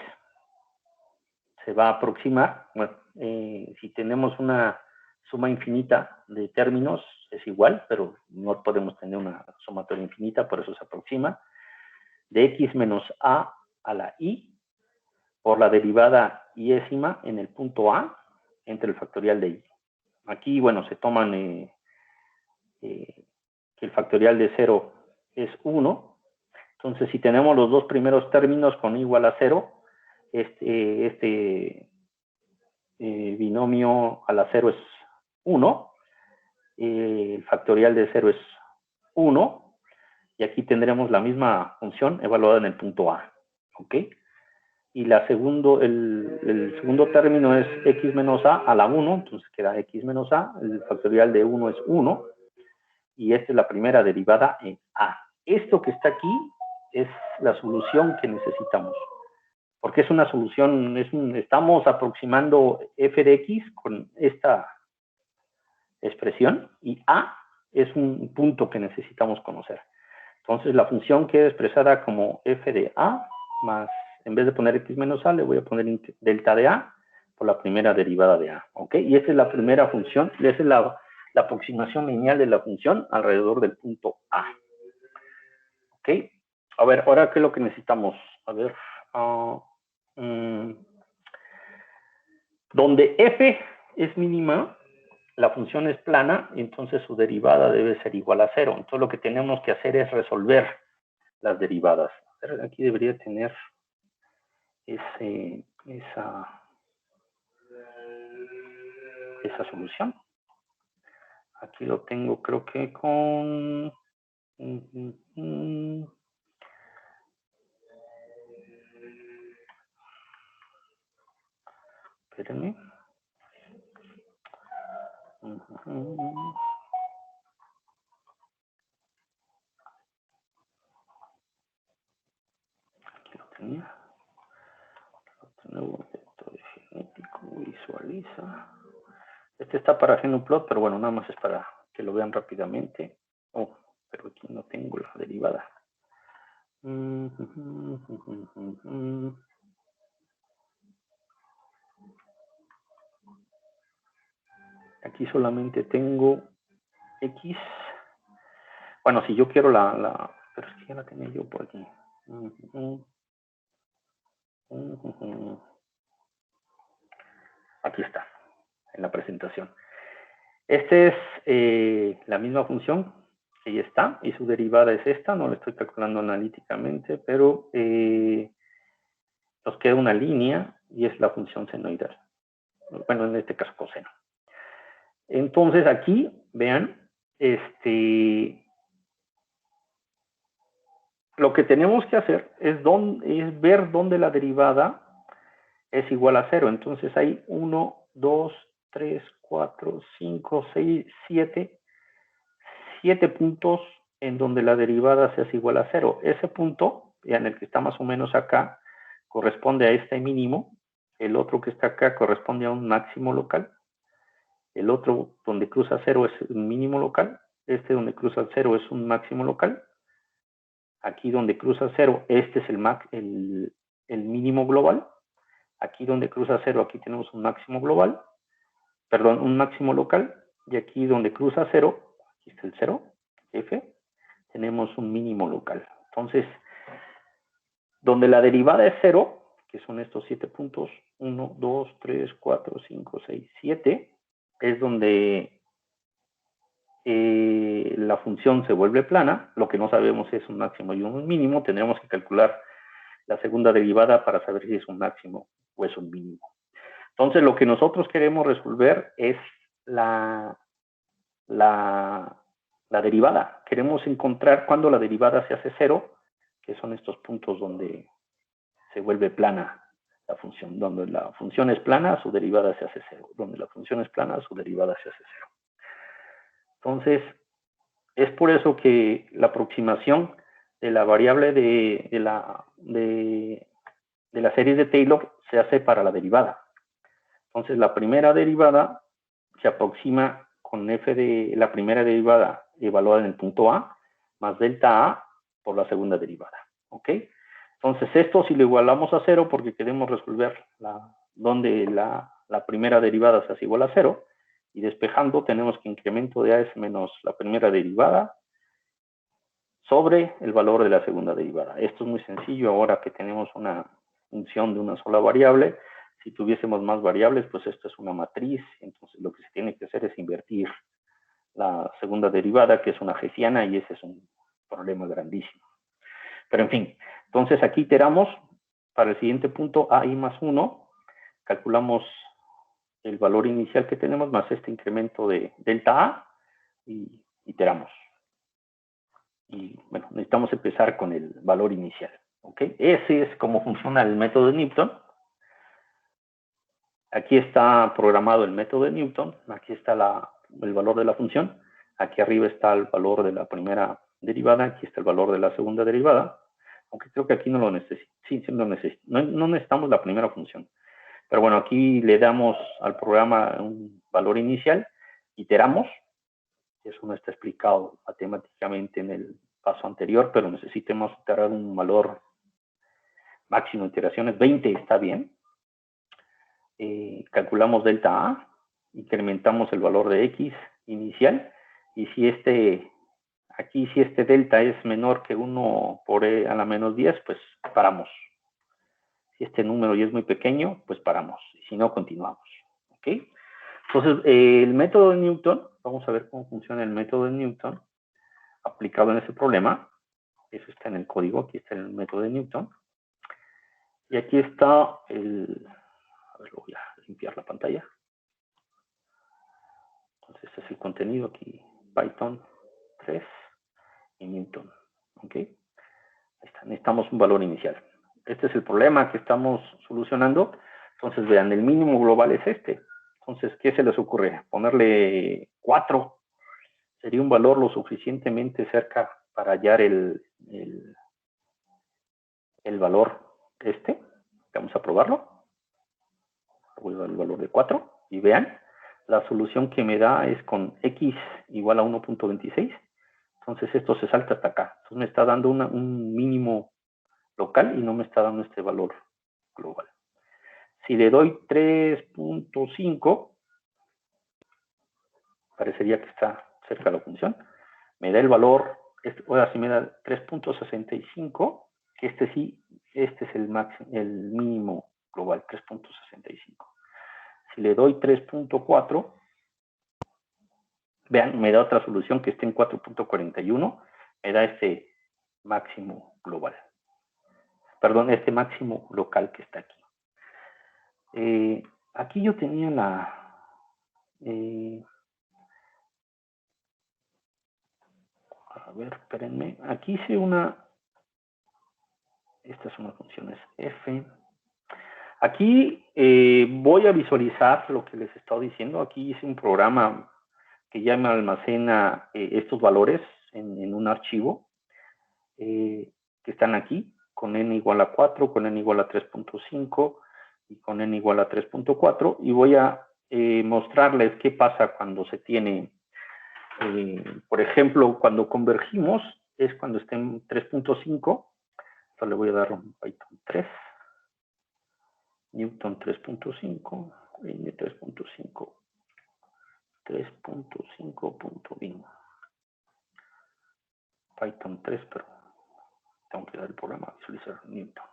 se va a aproximar. Bueno, si tenemos una suma infinita de términos, es igual, pero no podemos tener una sumatoria infinita, por eso se aproxima, de x menos a la i por la derivada iésima en el punto A entre el factorial de i. Aquí, bueno, se toman que el factorial de 0 es 1. Entonces, si tenemos los dos primeros términos con igual a 0, este binomio a la 0 es 1. El factorial de 0 es 1. Y aquí tendremos la misma función evaluada en el punto A. ¿Ok? Y el segundo término es x menos a la 1, entonces queda x menos a, el factorial de 1 es 1, y esta es la primera derivada en a. Esto que está aquí es la solución que necesitamos, porque es una solución, estamos aproximando f de x con esta expresión, y a es un punto que necesitamos conocer. Entonces la función queda expresada como f de a más, en vez de poner x menos a, le voy a poner delta de a por la primera derivada de a. ¿Ok? Y esa es la primera función, esa es la aproximación lineal de la función alrededor del punto a. ¿Ok? A ver, ahora, ¿qué es lo que necesitamos? A ver, donde f es mínima, la función es plana, entonces su derivada debe ser igual a 0. Entonces lo que tenemos que hacer es resolver las derivadas. Aquí debería tener esa solución. Aquí lo tengo, creo que con... Espérenme. Aquí lo tenía. Nuevo vector genético, visualiza. Este está para GNUplot, pero bueno, nada más es para que lo vean rápidamente. Oh, pero aquí no tengo la derivada. Aquí solamente tengo X. Bueno, si yo quiero pero es que ya la tenía yo por aquí. Aquí está, en la presentación. Esta es la misma función, que ya está, y su derivada es esta, no la estoy calculando analíticamente, pero nos queda una línea y es la función senoidal. Bueno, en este caso coseno. Entonces aquí, vean, lo que tenemos que hacer es ver dónde la derivada es igual a 0. Entonces hay 1, 2, 3, 4, 5, 6, 7 puntos en donde la derivada se hace igual a 0. Ese punto, ya en el que está más o menos acá, corresponde a este mínimo. El otro que está acá corresponde a un máximo local. El otro donde cruza 0 es un mínimo local. Este donde cruza 0 es un máximo local. Aquí donde cruza 0, este es el mínimo global. Aquí donde cruza 0, aquí tenemos un máximo global. Perdón, un máximo local. Y aquí donde cruza 0, aquí está el 0, F, tenemos un mínimo local. Entonces, donde la derivada es 0, que son estos 7 puntos, 1, 2, 3, 4, 5, 6, 7, es donde la función se vuelve plana. Lo que no sabemos es un máximo y un mínimo. Tendremos que calcular la segunda derivada para saber si es un máximo o es un mínimo. Entonces, lo que nosotros queremos resolver es la derivada. Queremos encontrar cuando la derivada se hace 0, que son estos puntos donde se vuelve plana la función. Donde la función es plana, su derivada se hace 0. Donde la función es plana, su derivada se hace 0. Entonces, es por eso que la aproximación de la variable de la serie de Taylor se hace para la derivada. Entonces, la primera derivada se aproxima con f de la primera derivada evaluada en el punto A, más delta A por la segunda derivada. ¿Ok? Entonces, esto si lo igualamos a 0, porque queremos resolver donde la primera derivada se hace igual a 0, Y despejando tenemos que incremento de A es menos la primera derivada sobre el valor de la segunda derivada. Esto es muy sencillo ahora que tenemos una función de una sola variable. Si tuviésemos más variables, pues esto es una matriz. Entonces lo que se tiene que hacer es invertir la segunda derivada, que es una hessiana, y ese es un problema grandísimo. Pero en fin, entonces aquí iteramos para el siguiente punto a i más 1. Calculamos el valor inicial que tenemos más este incremento de delta a y iteramos. Y bueno, necesitamos empezar con el valor inicial. ¿Ok? Ese es cómo funciona el método de Newton. Aquí está programado el método de Newton. Aquí está el valor de la función. Aquí arriba está el valor de la primera derivada. Aquí está el valor de la segunda derivada. Aunque creo que aquí no lo necesito. Sí, sí lo necesito. No necesitamos la primera función. Pero bueno, aquí le damos al programa un valor inicial. Iteramos. Eso no está explicado matemáticamente en el paso anterior, pero necesitamos iterar un valor máximo de iteraciones. 20 está bien. Calculamos delta A, incrementamos el valor de X inicial, y si aquí si este delta es menor que 1 por E a la menos 10, pues paramos. Si este número ya es muy pequeño, pues paramos. Y si no, continuamos. ¿Ok? Entonces, el método de Newton, vamos a ver cómo funciona el método de Newton aplicado en ese problema. Eso está en el código, aquí está el método de Newton. Y aquí está a ver, lo voy a limpiar la pantalla. Entonces, este es el contenido aquí, Python 3 y Newton. ¿Ok? Ahí está. Necesitamos un valor inicial. Este es el problema que estamos solucionando. Entonces, vean, el mínimo global es este. Entonces, ¿qué se les ocurre? Ponerle 4. Sería un valor lo suficientemente cerca para hallar el valor este. Vamos a probarlo. Voy a dar el valor de 4 y vean, la solución que me da es con x igual a 1.26. Entonces esto se salta hasta acá. Entonces me está dando un mínimo local y no me está dando este valor global. Si le doy 3.5, parecería que está cerca de la función. Me da el valor, ahora sí me da 3.65, que este es el máximo, el mínimo global, 3.65. Si le doy 3.4, vean, me da otra solución que esté en 4.41, me da este máximo global. Perdón, este máximo local que está aquí. Aquí yo tenía a ver, espérenme. Aquí hice estas son las funciones f. Aquí voy a visualizar lo que les he estado diciendo. Aquí hice un programa que ya me almacena estos valores en un archivo que están aquí, con n igual a 4, con n igual a 3.5 y con n igual a 3.4, y voy a mostrarles qué pasa cuando se tiene, por ejemplo, cuando convergimos, es cuando esté en 3.5, entonces le voy a dar un Python 3, Newton 3.5, n 3.5, 3.5.bin, Python 3, pero tengo que dar el programa visualizar Newton.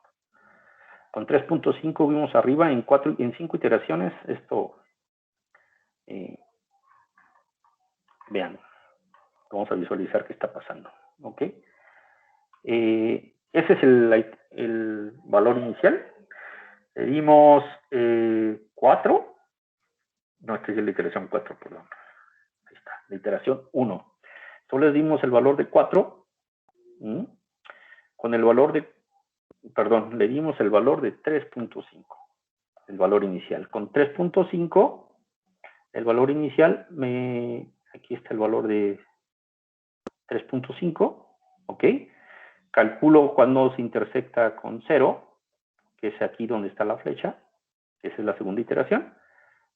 Con 3.5 vimos arriba en 5 iteraciones. Esto, vean, vamos a visualizar qué está pasando. ¿Ok? Ese es el valor inicial. Le dimos 4. No, esta es la iteración 4, perdón. Ahí está, la iteración 1. Solo le dimos el valor de 4. Con el valor de, perdón, le dimos el valor de 3.5. El valor inicial. Con 3.5, el valor inicial, aquí está el valor de 3.5, ¿ok? Calculo cuando se intersecta con 0, que es aquí donde está la flecha, que esa es la segunda iteración.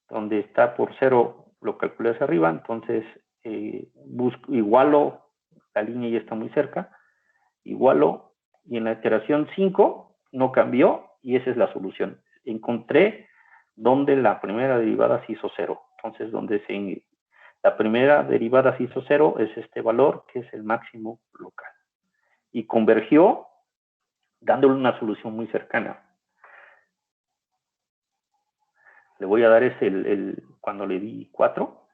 Donde está por 0 lo calculé hacia arriba, entonces igualo, la línea ya está muy cerca, igualo, y en la iteración 5 no cambió, y esa es la solución. Encontré donde la primera derivada se hizo 0. Entonces, la primera derivada se hizo 0 es este valor, que es el máximo local. Y convergió dándole una solución muy cercana. Le voy a dar cuando le di 4.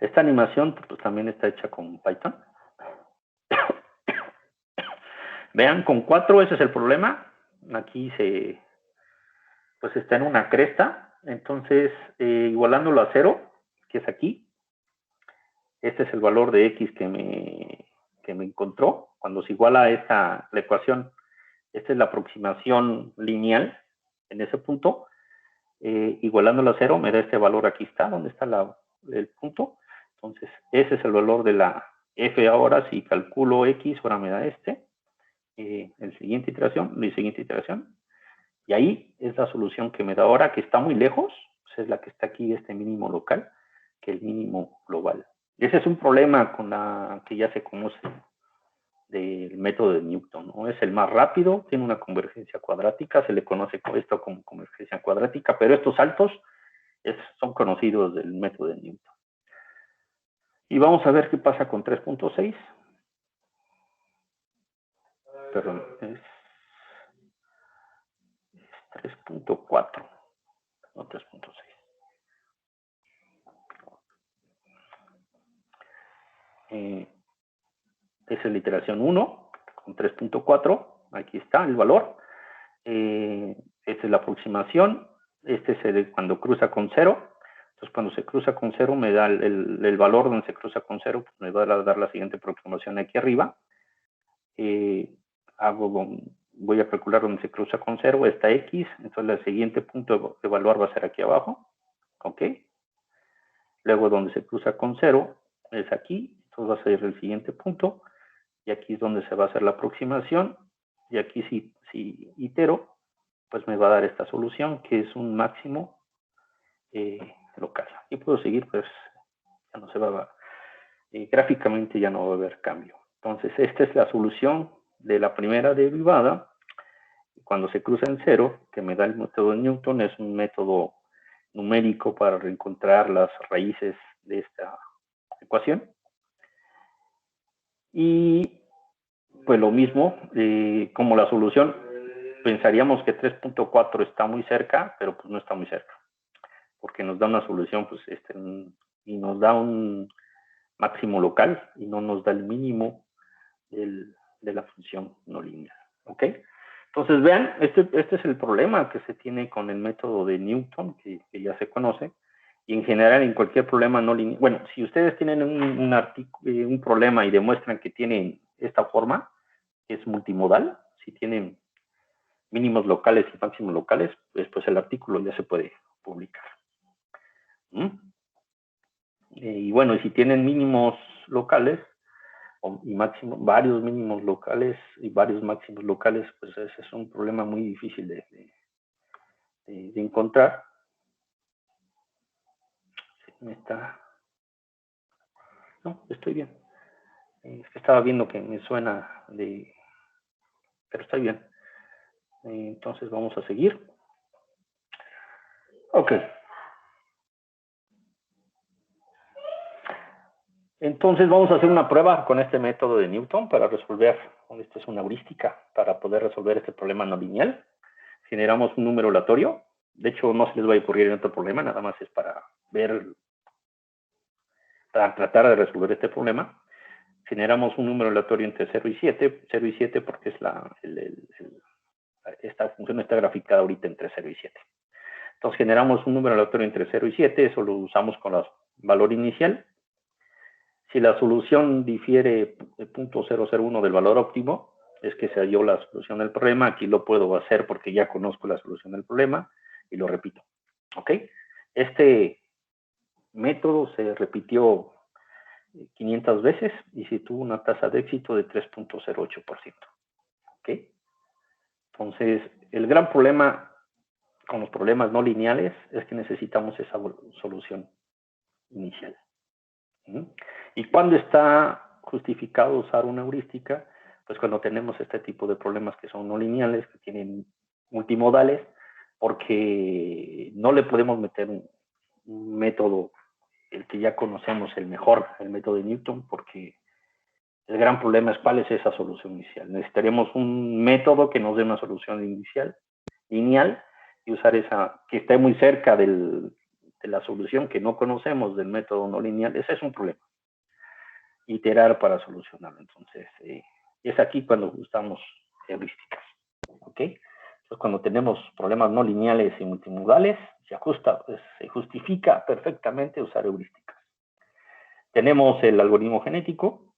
Esta animación pues, también está hecha con Python. Vean, con 4 ese es el problema. Aquí pues está en una cresta. Entonces, igualándolo a 0, que es aquí, este es el valor de x que me encontró. Cuando se iguala la ecuación, esta es la aproximación lineal en ese punto. Igualándolo a 0 me da este valor, aquí está, donde está el punto. Entonces, ese es el valor de la f ahora. Si calculo x, ahora me da la siguiente iteración. Y ahí es la solución que me da ahora, que está muy lejos. Pues es la que está aquí, este mínimo local, que el mínimo global. Y ese es un problema con la que ya se conoce del método de Newton, ¿no? Es el más rápido, tiene una convergencia cuadrática, se le conoce esto como convergencia cuadrática, pero estos saltos son conocidos del método de Newton. Y vamos a ver qué pasa con 3.6. Perdón, es 3.4, no 3.6. Esa es la iteración 1 con 3.4. Aquí está el valor. Esta es la aproximación. Este es cuando cruza con 0. Entonces, cuando se cruza con 0, me da el valor donde se cruza con 0, pues me va a dar la siguiente aproximación aquí arriba. Voy a calcular donde se cruza con 0, está x. Entonces, el siguiente punto de evaluar va a ser aquí abajo. ¿Ok? Luego, donde se cruza con 0, es aquí. Entonces, va a ser el siguiente punto. Y aquí es donde se va a hacer la aproximación. Y aquí, si itero, pues me va a dar esta solución, que es un máximo local. Y puedo seguir, pues ya no se va a gráficamente ya no va a haber cambio. Entonces, esta es la solución de la primera derivada. Cuando se cruza en 0, que me da el método de Newton, es un método numérico para reencontrar las raíces de esta ecuación. Y pues lo mismo, como la solución, pensaríamos que 3.4 está muy cerca, pero pues no está muy cerca, porque nos da una solución, pues y nos da un máximo local y no nos da el mínimo de la función no lineal. ¿Ok? Entonces, vean, este es el problema que se tiene con el método de Newton, que ya se conoce, y en general en cualquier problema no lineal. Bueno, si ustedes tienen un problema y demuestran que tienen esta forma, que es multimodal, si tienen mínimos locales y máximos locales, pues el artículo ya se puede publicar. Y bueno, si tienen mínimos locales y varios mínimos locales y varios máximos locales, pues ese es un problema muy difícil de encontrar. No, estoy bien. Es que estaba viendo que me suena pero estoy bien. Entonces vamos a seguir. Ok. Entonces vamos a hacer una prueba con este método de Newton para resolver, esta es una heurística, para poder resolver este problema no lineal. Generamos un número aleatorio. De hecho, no se les va a ocurrir en otro problema, nada más es para tratar de resolver este problema. Generamos un número aleatorio entre 0 y 7. 0 y 7 porque es esta función está graficada ahorita entre 0 y 7. Entonces generamos un número aleatorio entre 0 y 7, eso lo usamos con el valor inicial. Si la solución difiere de 0.001 del valor óptimo, es que se halló la solución del problema. Aquí lo puedo hacer porque ya conozco la solución del problema y lo repito. ¿Ok? Este método se repitió 500 veces y se tuvo una tasa de éxito de 3.08%. ¿Ok? Entonces, el gran problema con los problemas no lineales es que necesitamos esa solución inicial. Y cuando está justificado usar una heurística, pues cuando tenemos este tipo de problemas que son no lineales, que tienen multimodales, porque no le podemos meter un método, el que ya conocemos, el mejor, el método de Newton, porque el gran problema es cuál es esa solución inicial. Necesitaremos un método que nos dé una solución inicial, lineal, y usar esa que esté muy cerca de la solución que no conocemos del método no lineal. Ese es un problema. Iterar para solucionarlo. Entonces, es aquí cuando usamos heurísticas. ¿Ok? Entonces, cuando tenemos problemas no lineales y multimodales, se justifica perfectamente usar heurísticas. Tenemos el algoritmo genético.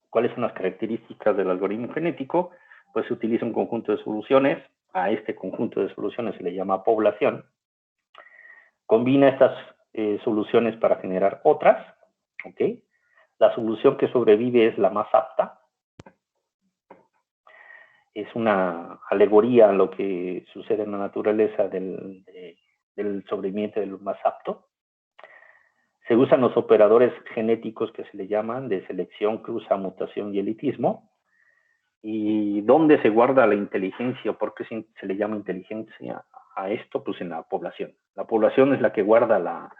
¿Cuáles son las características del algoritmo genético? Pues se utiliza un conjunto de soluciones. A este conjunto de soluciones se le llama población. Combina estas soluciones para generar otras. ¿Ok? La solución que sobrevive es la más apta. Es una alegoría a lo que sucede en la naturaleza del sobreviviente del más apto. Se usan los operadores genéticos que se le llaman de selección, cruza, mutación y elitismo. ¿Y dónde se guarda la inteligencia? ¿Por qué se le llama inteligencia a esto? Pues en la población. La población es la que guarda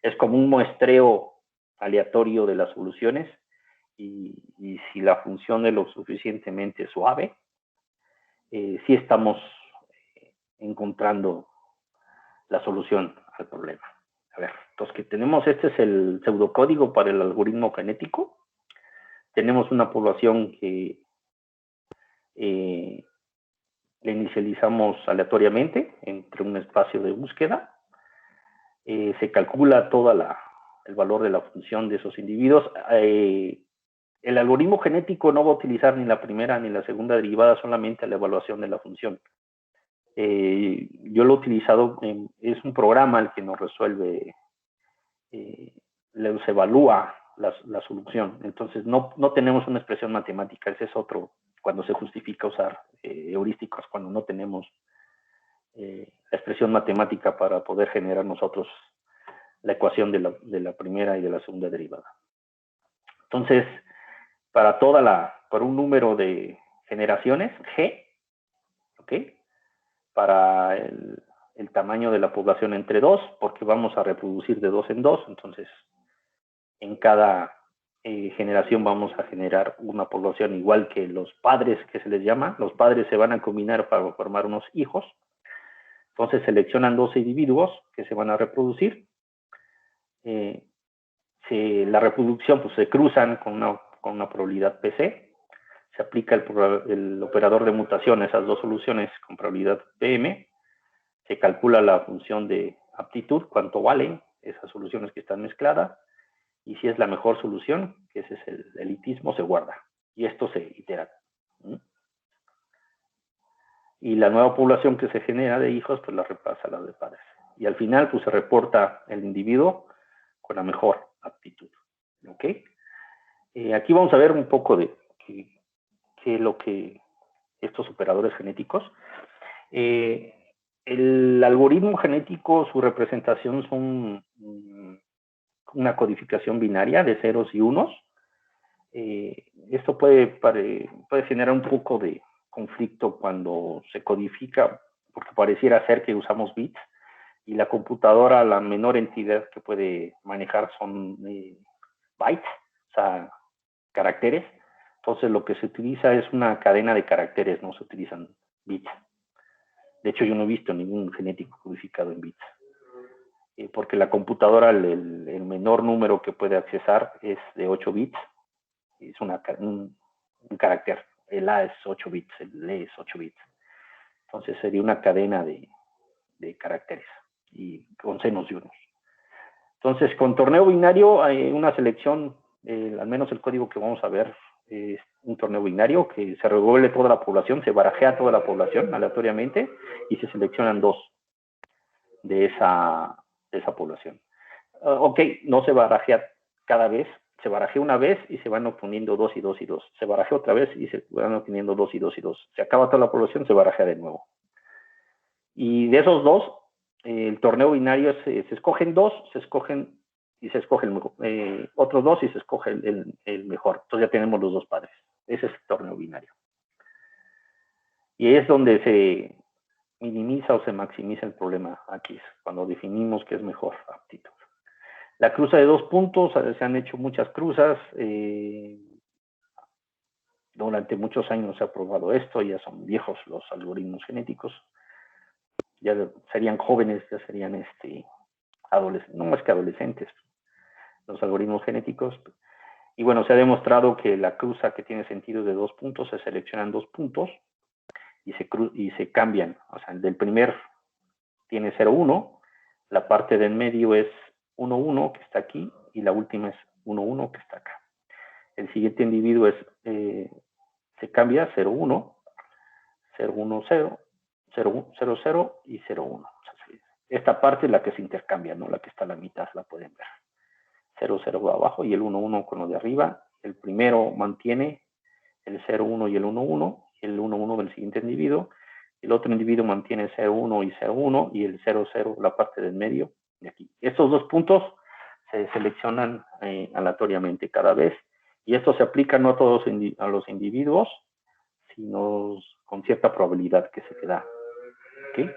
es como un muestreo aleatorio de las soluciones, y si la función es lo suficientemente suave, sí estamos encontrando la solución al problema. A ver, entonces que tenemos, este es el pseudocódigo para el algoritmo genético. Tenemos una población que le inicializamos aleatoriamente entre un espacio de búsqueda. Se calcula todo el valor de la función de esos individuos. El algoritmo genético no va a utilizar ni la primera ni la segunda derivada, solamente la evaluación de la función. Yo lo he utilizado, es un programa el que nos resuelve, se evalúa la solución. Entonces no tenemos una expresión matemática. Ese es otro, cuando se justifica usar heurísticos, cuando no tenemos la expresión matemática para poder generar nosotros la ecuación de la primera y de la segunda derivada. Entonces, para un número de generaciones, G, ¿ok? Para el tamaño de la población entre 2, porque vamos a reproducir de 2 en 2, entonces en cada generación vamos a generar una población igual que los padres, que se les llama. Los padres se van a combinar para formar unos hijos. Entonces seleccionan 2 individuos que se van a reproducir. La reproducción pues se cruzan con una probabilidad PC. Se aplica el operador de mutación a esas 2 soluciones con probabilidad PM. Se calcula la función de aptitud, cuánto valen esas soluciones que están mezcladas, y si es la mejor solución, que ese es el elitismo, se guarda. Y esto se itera. Y la nueva población que se genera de hijos, pues la repasa a la de padres. Y al final, pues se reporta el individuo con la mejor aptitud. ¿Ok? Aquí vamos a ver un poco de qué es lo que estos operadores genéticos. El algoritmo genético, su representación son una codificación binaria de ceros y unos. Esto puede generar un poco de conflicto cuando se codifica, porque pareciera ser que usamos bits, y la computadora, la menor entidad que puede manejar son bytes, o sea, caracteres. Entonces lo que se utiliza es una cadena de caracteres, no se utilizan bits. De hecho, yo no he visto ningún genético codificado en bits. Porque la computadora, el menor número que puede accesar es de 8 bits. Es un carácter. El A es 8 bits, el E es 8 bits. Entonces sería una cadena de caracteres y con senos y unos. Entonces, con torneo binario hay una selección, al menos el código que vamos a ver es un torneo binario que se revuelve toda la población, se barajea toda la población aleatoriamente y se seleccionan 2 de esa población. Ok, no se barajea cada vez, se barajea una vez y se van obteniendo 2 y 2 y 2. Se barajea otra vez y se van obteniendo 2 y 2 y 2. Se acaba toda la población, se barajea de nuevo. Y de esos 2, el torneo binario se escogen 2, se escogen y se escoge el mejor, otros dos y se escoge el mejor. Entonces ya tenemos los dos padres. Ese es el torneo binario. Y es donde se minimiza o se maximiza el problema aquí, cuando definimos qué es mejor aptitud. La cruza de 2 puntos, se han hecho muchas cruzas, durante muchos años se ha probado esto, ya son viejos los algoritmos genéticos, ya serían jóvenes, ya serían adolescentes, no más que adolescentes, los algoritmos genéticos. Y bueno, se ha demostrado que la cruza que tiene sentido de 2 puntos, se seleccionan 2 puntos y se cambian. O sea, el del primer tiene 0, 1, la parte del medio es 1, 1, que está aquí, y la última es 1, 1, que está acá. El siguiente individuo se cambia 0, 1, 0, 1, 0, 0, 0, 0 y 0, 1. Esta parte es la que se intercambia, ¿no? La que está a la mitad, la pueden ver. 0, 0 va abajo y el 1, 1 con lo de arriba. El primero mantiene el 0, 1 y el 1, 1, y el 1, 1 del siguiente individuo. El otro individuo mantiene 0, 1 y 0, 1, y el 0, 0, la parte del medio, de aquí. Estos dos puntos se seleccionan aleatoriamente cada vez, y esto se aplica no a todos a los individuos, sino con cierta probabilidad que se te da. ¿Okay?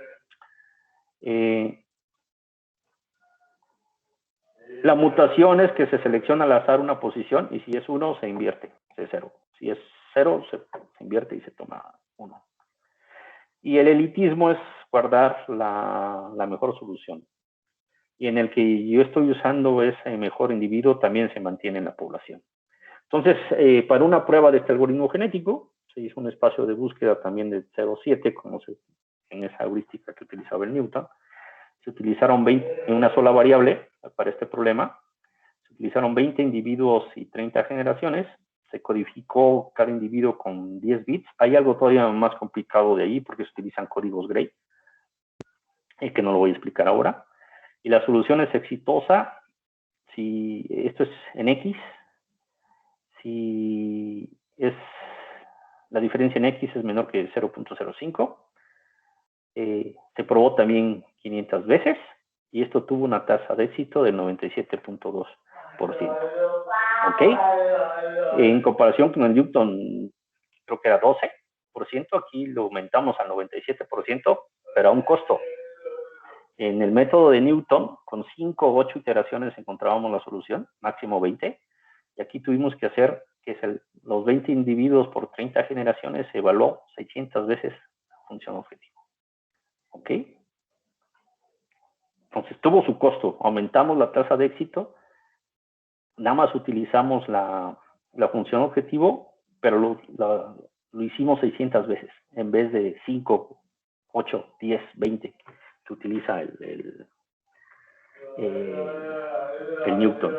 La mutación es que se selecciona al azar una posición, y si es 1, se invierte, es 0. Si es 0, se invierte y se toma 1. Y el elitismo es guardar la mejor solución. Y en el que yo estoy usando ese mejor individuo, también se mantiene en la población. Entonces, para una prueba de este algoritmo genético, se hizo un espacio de búsqueda también de 0,7, como en esa heurística que utilizaba el Newton. Se utilizaron 20 en una sola variable para este problema. Se utilizaron 20 individuos y 30 generaciones. Se codificó cada individuo con 10 bits. Hay algo todavía más complicado de ahí, porque se utilizan códigos Gray, que no lo voy a explicar ahora. Y la solución es exitosa si esto es en X, si la diferencia en X es menor que 0.05. Se probó también 500 veces, y esto tuvo una tasa de éxito del 97.2%. ¿Ok? En comparación con el Newton, creo que era 12%, aquí lo aumentamos al 97%, pero a un costo. En el método de Newton, con 5 o 8 iteraciones encontrábamos la solución, máximo 20, y aquí tuvimos que hacer que los 20 individuos por 30 generaciones se evaluó 600 veces la función objetivo. ¿Ok? Entonces tuvo su costo, aumentamos la tasa de éxito, nada más utilizamos la función objetivo, pero lo hicimos 600 veces, en vez de 5, 8, 10, 20 que utiliza el Newton.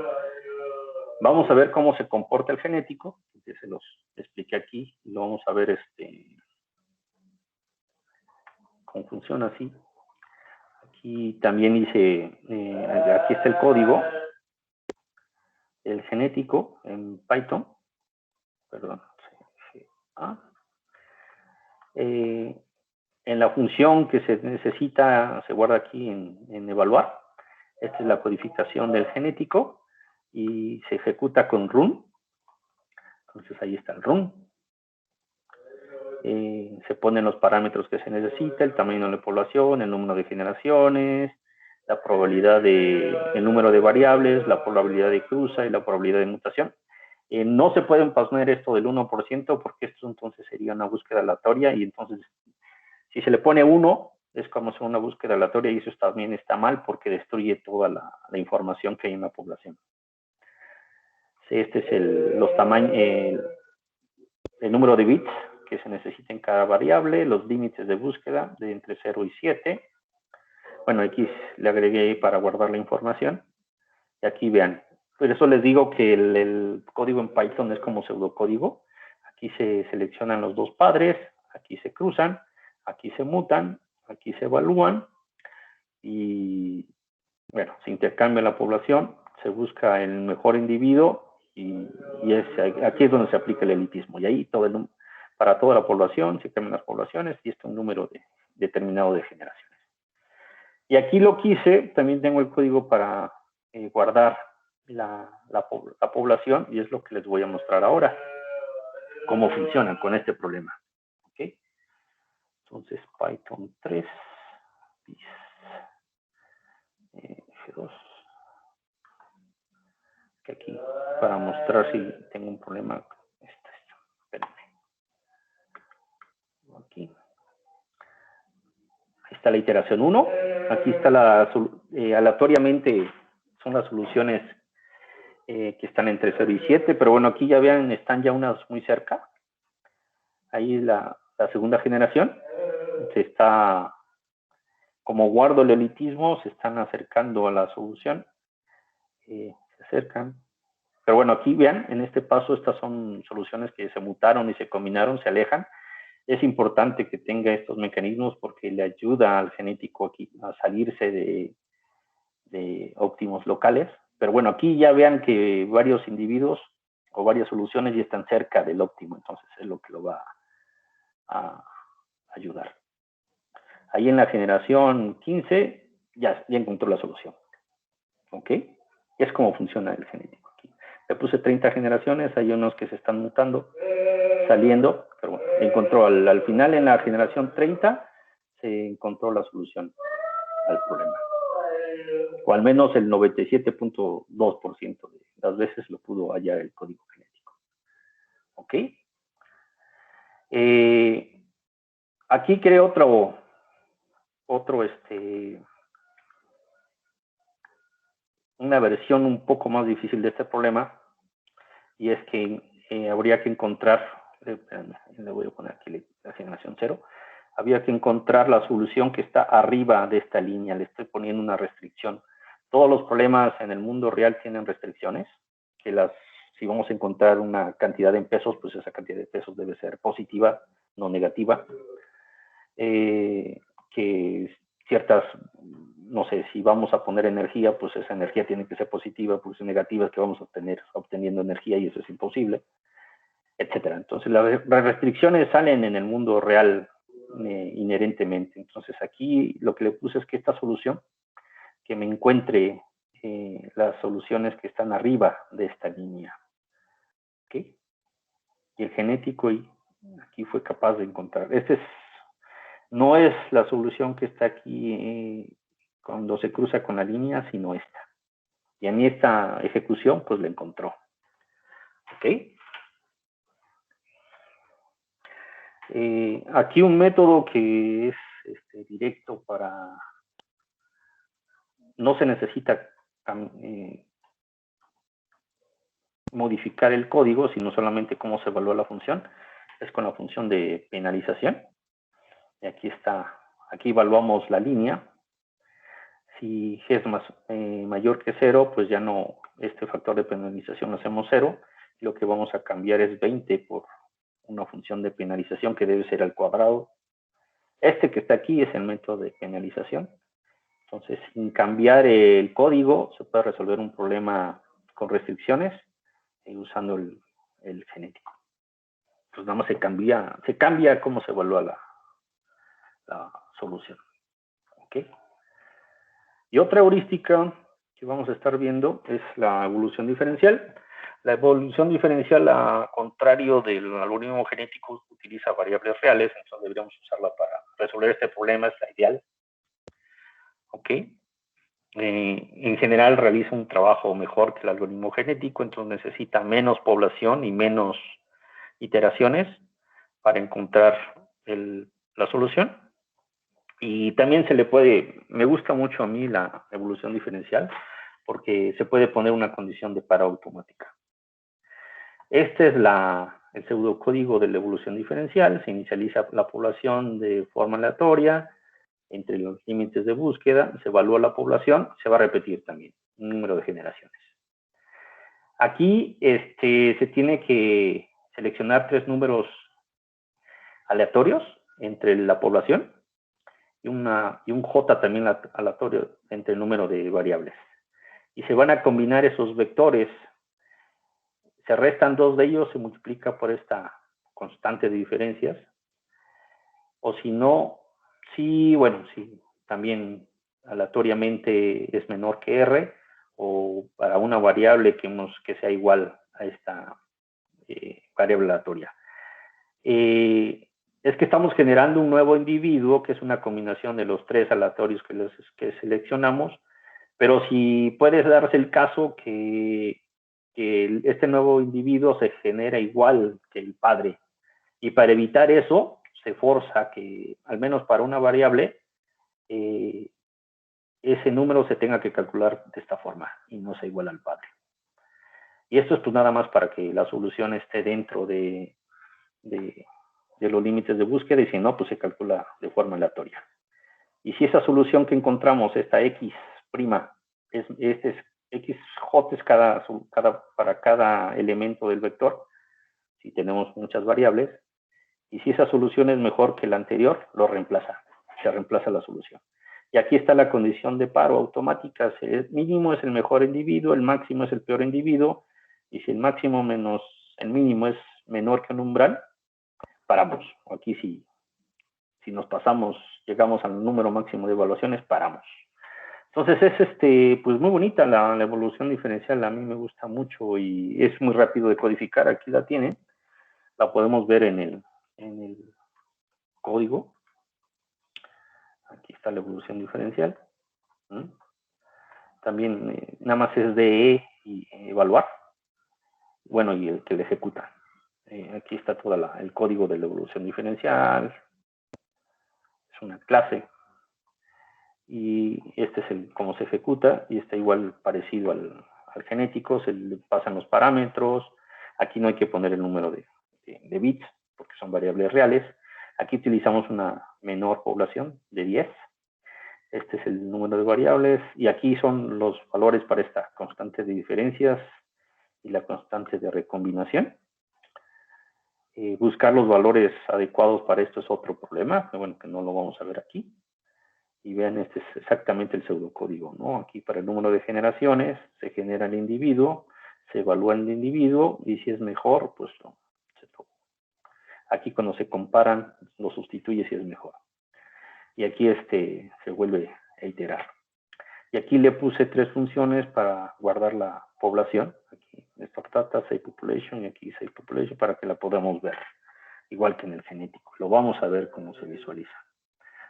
Vamos a ver cómo se comporta el genético, que se los expliqué aquí, y lo vamos a ver cómo funciona así. Aquí también hice, aquí está el código, el genético en Python, perdón, en la función que se necesita, se guarda aquí en evaluar. Esta es la codificación del genético y se ejecuta con run. Entonces ahí está el run. Se ponen los parámetros que se necesita, el tamaño de la población, el número de generaciones, la probabilidad el número de variables, la probabilidad de cruza y la probabilidad de mutación. No se pueden poner esto del 1% porque esto entonces sería una búsqueda aleatoria, y entonces si se le pone 1 es como una búsqueda aleatoria, y eso también está mal porque destruye toda la información que hay en la población. Este es los tamaños, el número de bits que se necesita en cada variable, los límites de búsqueda de entre 0 y 7. Bueno, aquí le agregué para guardar la información. Y aquí vean, por eso les digo que el código en Python es como pseudocódigo. Aquí se seleccionan los dos padres, aquí se cruzan, aquí se mutan, aquí se evalúan, y bueno, se intercambia la población, se busca el mejor individuo, y aquí es donde se aplica el elitismo. Y ahí para toda la población se cambian las poblaciones, y esto es un número determinado de generaciones. Y aquí lo quise, también tengo el código para guardar la población, y es lo que les voy a mostrar ahora, cómo funcionan con este problema. ¿Okay? Entonces, Python 3, G2, que aquí, para mostrar si tengo un problema. Espérenme. Aquí. Ahí está la iteración 1. Aquí está aleatoriamente, son las soluciones que están entre 0 y 7, pero bueno, aquí ya vean, están ya unas muy cerca. Ahí la segunda generación se está, como guardo el elitismo, se están acercando a la solución. Se acercan. Pero bueno, aquí vean, en este paso, estas son soluciones que se mutaron y se combinaron, se alejan. Es importante que tenga estos mecanismos porque le ayuda al genético aquí a salirse de óptimos locales. Pero bueno, aquí ya vean que varios individuos o varias soluciones ya están cerca del óptimo, entonces es lo que lo va a ayudar. Ahí en la generación 15 ya encontró la solución. ¿Ok? Es como funciona el genético aquí. Le puse 30 generaciones, hay unos que se están mutando, saliendo, pero bueno, encontró al final en la generación 30 se encontró la solución al problema. O al menos el 97.2% de las veces lo pudo hallar el código genético. ¿Ok? Aquí creo otro una versión un poco más difícil de este problema, y es que habría que encontrar, le voy a poner aquí la generación 0, habría que encontrar la solución que está arriba de esta línea, le estoy poniendo una restricción. Todos los problemas en el mundo real tienen restricciones, que si vamos a encontrar una cantidad en pesos, pues esa cantidad de pesos debe ser positiva, no negativa. Que ciertas, no sé, si vamos a poner energía, pues esa energía tiene que ser positiva, pues negativa es que vamos a obteniendo energía y eso es imposible, etcétera. Entonces las restricciones salen en el mundo real inherentemente. Entonces aquí lo que le puse es que esta solución, que me encuentre las soluciones que están arriba de esta línea. ¿Okay? Y el genético aquí fue capaz de encontrar. No es la solución que está aquí cuando se cruza con la línea, sino esta. Y a mí esta ejecución, pues la encontró. ¿Ok? Aquí un método que es directo para... No se necesita modificar el código, sino solamente cómo se evalúa la función. Es con la función de penalización. Y aquí está. Aquí evaluamos la línea. Si G es mayor que 0, pues ya no, este factor de penalización lo hacemos 0. Lo que vamos a cambiar es 20 por una función de penalización que debe ser al cuadrado. Este que está aquí es el método de penalización. Entonces, sin cambiar el código, se puede resolver un problema con restricciones usando el genético. Pues nada más se cambia cómo se evalúa la solución. ¿Ok? Y otra heurística que vamos a estar viendo es la evolución diferencial. La evolución diferencial, a contrario del algoritmo genético, utiliza variables reales, entonces deberíamos usarla para resolver este problema, es la ideal. ¿Ok? En general realiza un trabajo mejor que el algoritmo genético, entonces necesita menos población y menos iteraciones para encontrar la solución. Y también me gusta mucho a mí la evolución diferencial, porque se puede poner una condición de paro automática. Este es el pseudocódigo de la evolución diferencial. Se inicializa la población de forma aleatoria entre los límites de búsqueda, se evalúa la población, se va a repetir también un número de generaciones. Aquí se tiene que seleccionar 3 números aleatorios entre la población y un J también aleatorio entre el número de variables. Y se van a combinar esos vectores. Se restan 2 de ellos, se multiplica por esta constante de diferencias. O si no, sí, también aleatoriamente es menor que R, o para una variable que sea igual a esta variable aleatoria. Es que estamos generando un nuevo individuo que es una combinación de los 3 aleatorios que seleccionamos, pero si puede darse el caso que este nuevo individuo se genera igual que el padre, y para evitar eso se forza que al menos para una variable ese número se tenga que calcular de esta forma y no sea igual al padre. Y esto es pues nada más para que la solución esté dentro de los límites de búsqueda, y si no, pues se calcula de forma aleatoria. Y si esa solución que encontramos, esta x', xj es para cada elemento del vector, si tenemos muchas variables, y si esa solución es mejor que la anterior, se reemplaza la solución. Y aquí está la condición de paro automática. Si el mínimo es el mejor individuo, el máximo es el peor individuo, y si el máximo menos el mínimo es menor que un umbral, paramos. Aquí si nos pasamos, llegamos al número máximo de evaluaciones, paramos. Entonces es pues muy bonita la evolución diferencial, a mí me gusta mucho y es muy rápido de codificar. Aquí la tienen, la podemos ver en el código. Aquí está la evolución diferencial. También nada más es de y evaluar. Bueno, y el que le ejecuta. Aquí está todo el código de la evolución diferencial. Es una clase. Y este es cómo se ejecuta, y está igual parecido al genético, se le pasan los parámetros. Aquí no hay que poner el número de bits, porque son variables reales. Aquí utilizamos una menor población de 10. Este es el número de variables, y aquí son los valores para esta constante de diferencias y la constante de recombinación. Buscar los valores adecuados para esto es otro problema, pero bueno, que no lo vamos a ver aquí. Y vean, este es exactamente el pseudocódigo, ¿no? Aquí para el número de generaciones se genera el individuo, se evalúa el individuo, y si es mejor, pues aquí cuando se comparan lo sustituye si es mejor. Y aquí se vuelve a iterar. Y aquí le puse 3 funciones para guardar la población. Aquí stock data, save population, y aquí save population, para que la podamos ver, igual que en el genético. Lo vamos a ver cómo se visualiza.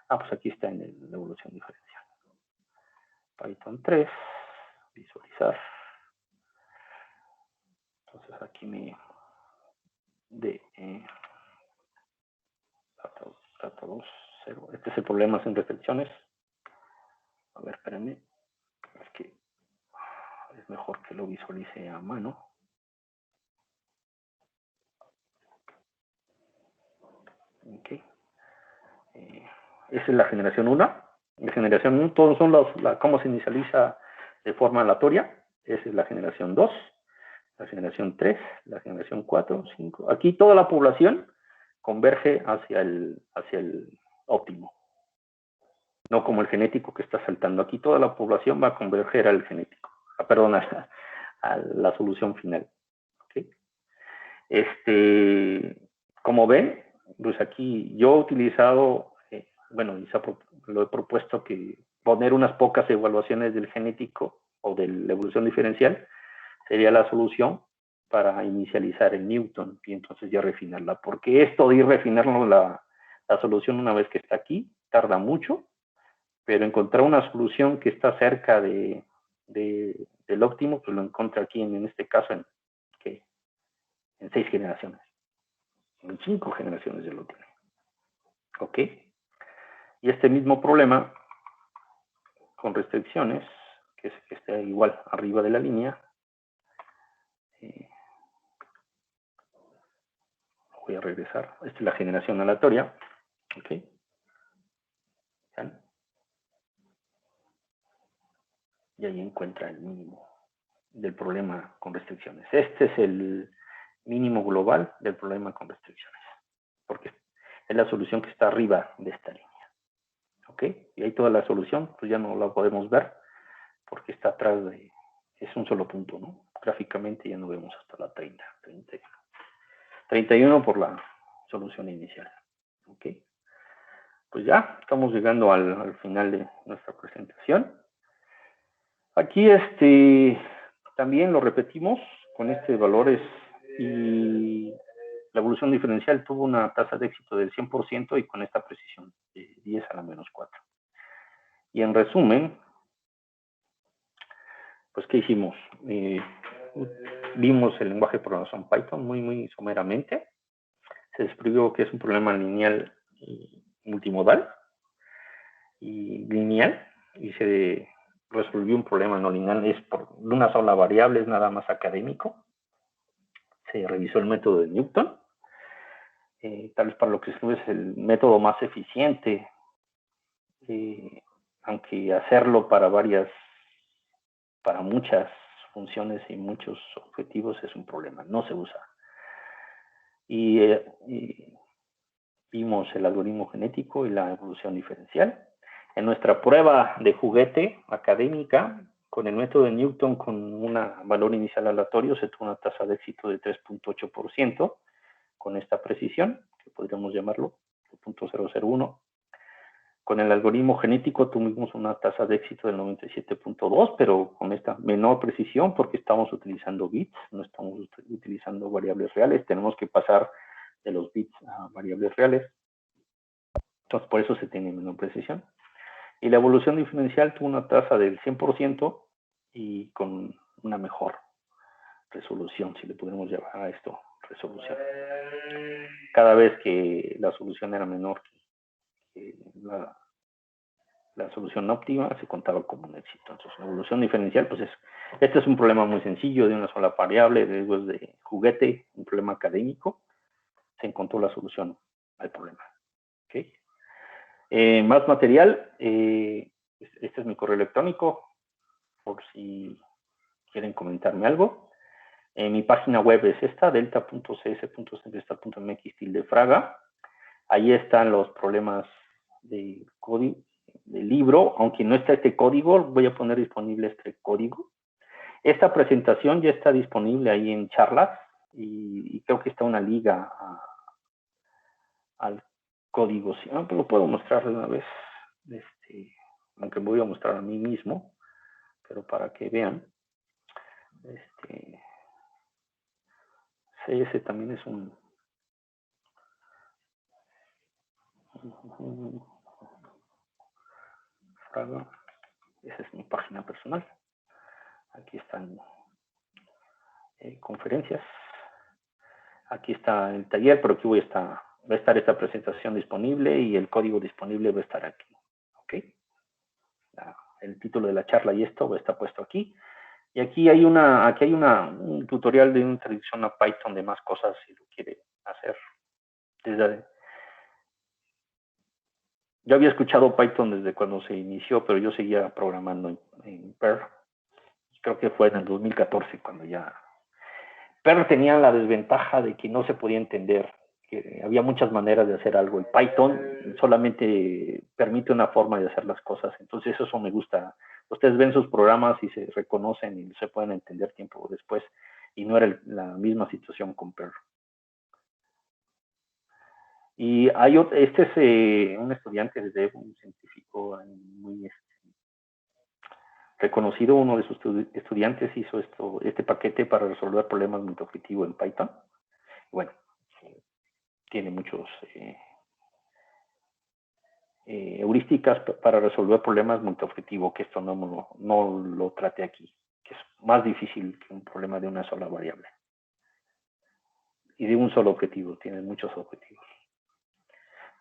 Pues aquí está en la evolución diferencial. Python 3, visualizar. Entonces aquí data 2, 0. Este es el problema sin reflexiones. A ver, espérenme. Es que es mejor que lo visualice a mano. Ok. Esa es la generación 1. La generación 1, todos son cómo se inicializa de forma aleatoria. Esa es la generación 2, la generación 3, la generación 4, 5. Aquí toda la población converge hacia el óptimo. No como el genético que está saltando. Aquí toda la población va a converger al genético. Perdón, a la solución final. ¿Okay? Como ven, pues aquí yo he utilizado, lo he propuesto que poner unas pocas evaluaciones del genético o de la evolución diferencial sería la solución para inicializar el Newton y entonces ya refinarla. Porque esto de ir refinando la solución una vez que está aquí tarda mucho, pero encontrar una solución que está cerca del óptimo, pues lo encontré aquí en este caso en 6 generaciones. En 5 generaciones ya lo tiene. ¿Ok? Y este mismo problema con restricciones, que está igual arriba de la línea, voy a regresar. Esta es la generación aleatoria. ¿Ok? ¿Ven? Y ahí encuentra el mínimo del problema con restricciones. Este es el mínimo global del problema con restricciones, porque es la solución que está arriba de esta línea. ¿Ok? Y ahí toda la solución, pues ya no la podemos ver, porque está atrás es un solo punto, ¿no? Gráficamente ya no vemos hasta la 31 por la solución inicial. ¿Ok? Pues ya estamos llegando al final de nuestra presentación. Aquí también lo repetimos con valores, y la evolución diferencial tuvo una tasa de éxito del 100% y con esta precisión de 10 a la menos 4. Y en resumen, pues, ¿qué hicimos? Vimos el lenguaje de programación Python muy someramente. Se descubrió que es un problema lineal y multimodal y lineal, y se resolvió un problema no lineal, es por una sola variable, es nada más académico. Se revisó el método de Newton, tal vez para lo que es el método más eficiente, aunque hacerlo para muchas funciones y muchos objetivos es un problema, no se usa. Y vimos el algoritmo genético y la evolución diferencial. En nuestra prueba de juguete académica, con el método de Newton con un valor inicial aleatorio, se tuvo una tasa de éxito de 3.8% con esta precisión, que podríamos llamarlo 0.001. Con el algoritmo genético tuvimos una tasa de éxito del 97.2, pero con esta menor precisión porque estamos utilizando bits, no estamos utilizando variables reales, tenemos que pasar de los bits a variables reales. Entonces, por eso se tiene menor precisión. Y la evolución diferencial tuvo una tasa del 100% y con una mejor resolución, si le podemos llamar a esto resolución. Cada vez que la solución era menor que la solución óptima, se contaba como un éxito. Entonces, la evolución diferencial, pues este es un problema muy sencillo de una sola variable, de juguete, un problema académico. Se encontró la solución al problema. ¿Okay? Más material, este es mi correo electrónico, por si quieren comentarme algo. Mi página web es esta, delta.cs.centristal.mx/fraga. Ahí están los problemas de código, del libro, aunque no está este código, voy a poner disponible este código. Esta presentación ya está disponible ahí en charlas y creo que está una liga al código. Sí, lo puedo mostrar de una vez, aunque voy a mostrar a mí mismo, pero para que vean. CS también es fraga. Esa es mi página personal. Aquí están conferencias. Aquí está el taller, pero aquí va a estar esta presentación disponible y el código disponible va a estar aquí. ¿Ok? El título de la charla y esto va a estar puesto aquí. Y aquí hay un tutorial de una introducción a Python de más cosas si lo quiere hacer. Yo había escuchado Python desde cuando se inició, pero yo seguía programando en Perl. Creo que fue en el 2014 cuando ya... Perl tenía la desventaja de que no se podía entender, que había muchas maneras de hacer algo. Y Python solamente permite una forma de hacer las cosas. Entonces eso me gusta. Ustedes ven sus programas y se reconocen y se pueden entender tiempo después. Y no era la misma situación con Perl. Y este es un estudiante de Dev, un científico muy reconocido. Uno de sus estudiantes hizo este paquete para resolver problemas multiobjetivo en Python. Bueno, tiene muchos heurísticas para resolver problemas multiobjetivo, que esto no lo trate aquí, que es más difícil que un problema de una sola variable. Y de un solo objetivo, tiene muchos objetivos.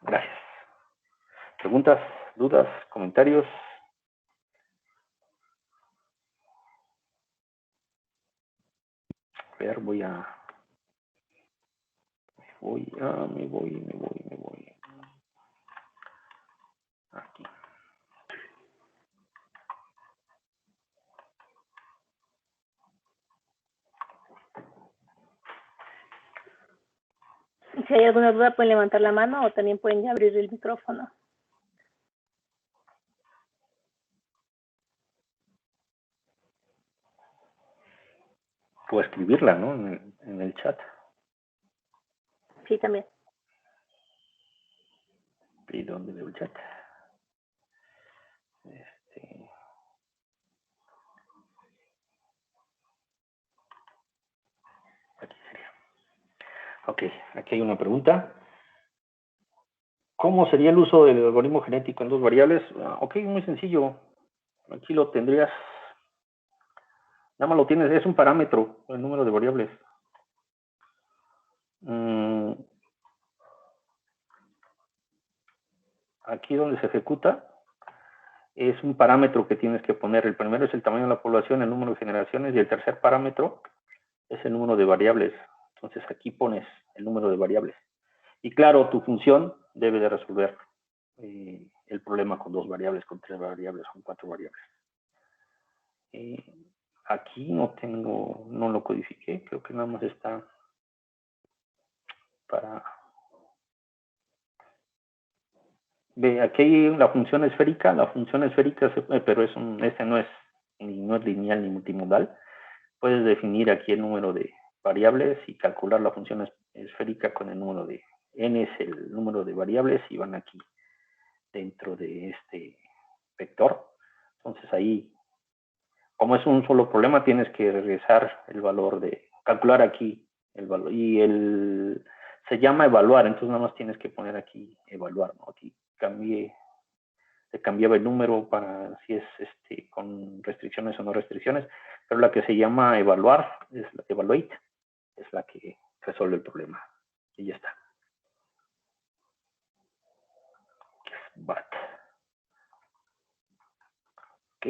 Gracias. ¿Preguntas, dudas, comentarios? A ver, me voy. Aquí. Si hay alguna duda pueden levantar la mano o también pueden abrir el micrófono. O escribirla, ¿no? En el chat. Sí, también. ¿Y dónde veo el chat? Ok, aquí hay una pregunta. ¿Cómo sería el uso del algoritmo genético en dos variables? Ok, muy sencillo. Aquí lo tendrías, nada más lo tienes, es un parámetro, el número de variables. Aquí donde se ejecuta, es un parámetro que tienes que poner. El primero es el tamaño de la población, el número de generaciones, y el tercer parámetro es el número de variables. Entonces aquí pones el número de variables. Y claro, tu función debe de resolver el problema con 2 variables, con 3 variables, con 4 variables. Aquí no lo codifiqué, creo que nada más está para... Ve, aquí hay la función esférica, pero este no es lineal ni multimodal. Puedes definir aquí el número de variables y calcular la función esférica con el número de n, es el número de variables, y van aquí dentro de este vector. Entonces ahí, como es un solo problema, tienes que regresar el valor de, calcular aquí el valor, y se llama evaluar, entonces nada más tienes que poner aquí evaluar, ¿no? Aquí se cambiaba el número para si es con restricciones o no restricciones, pero la que se llama evaluar, es la evaluate, es la que resuelve el problema. Y ya está. But. Ok.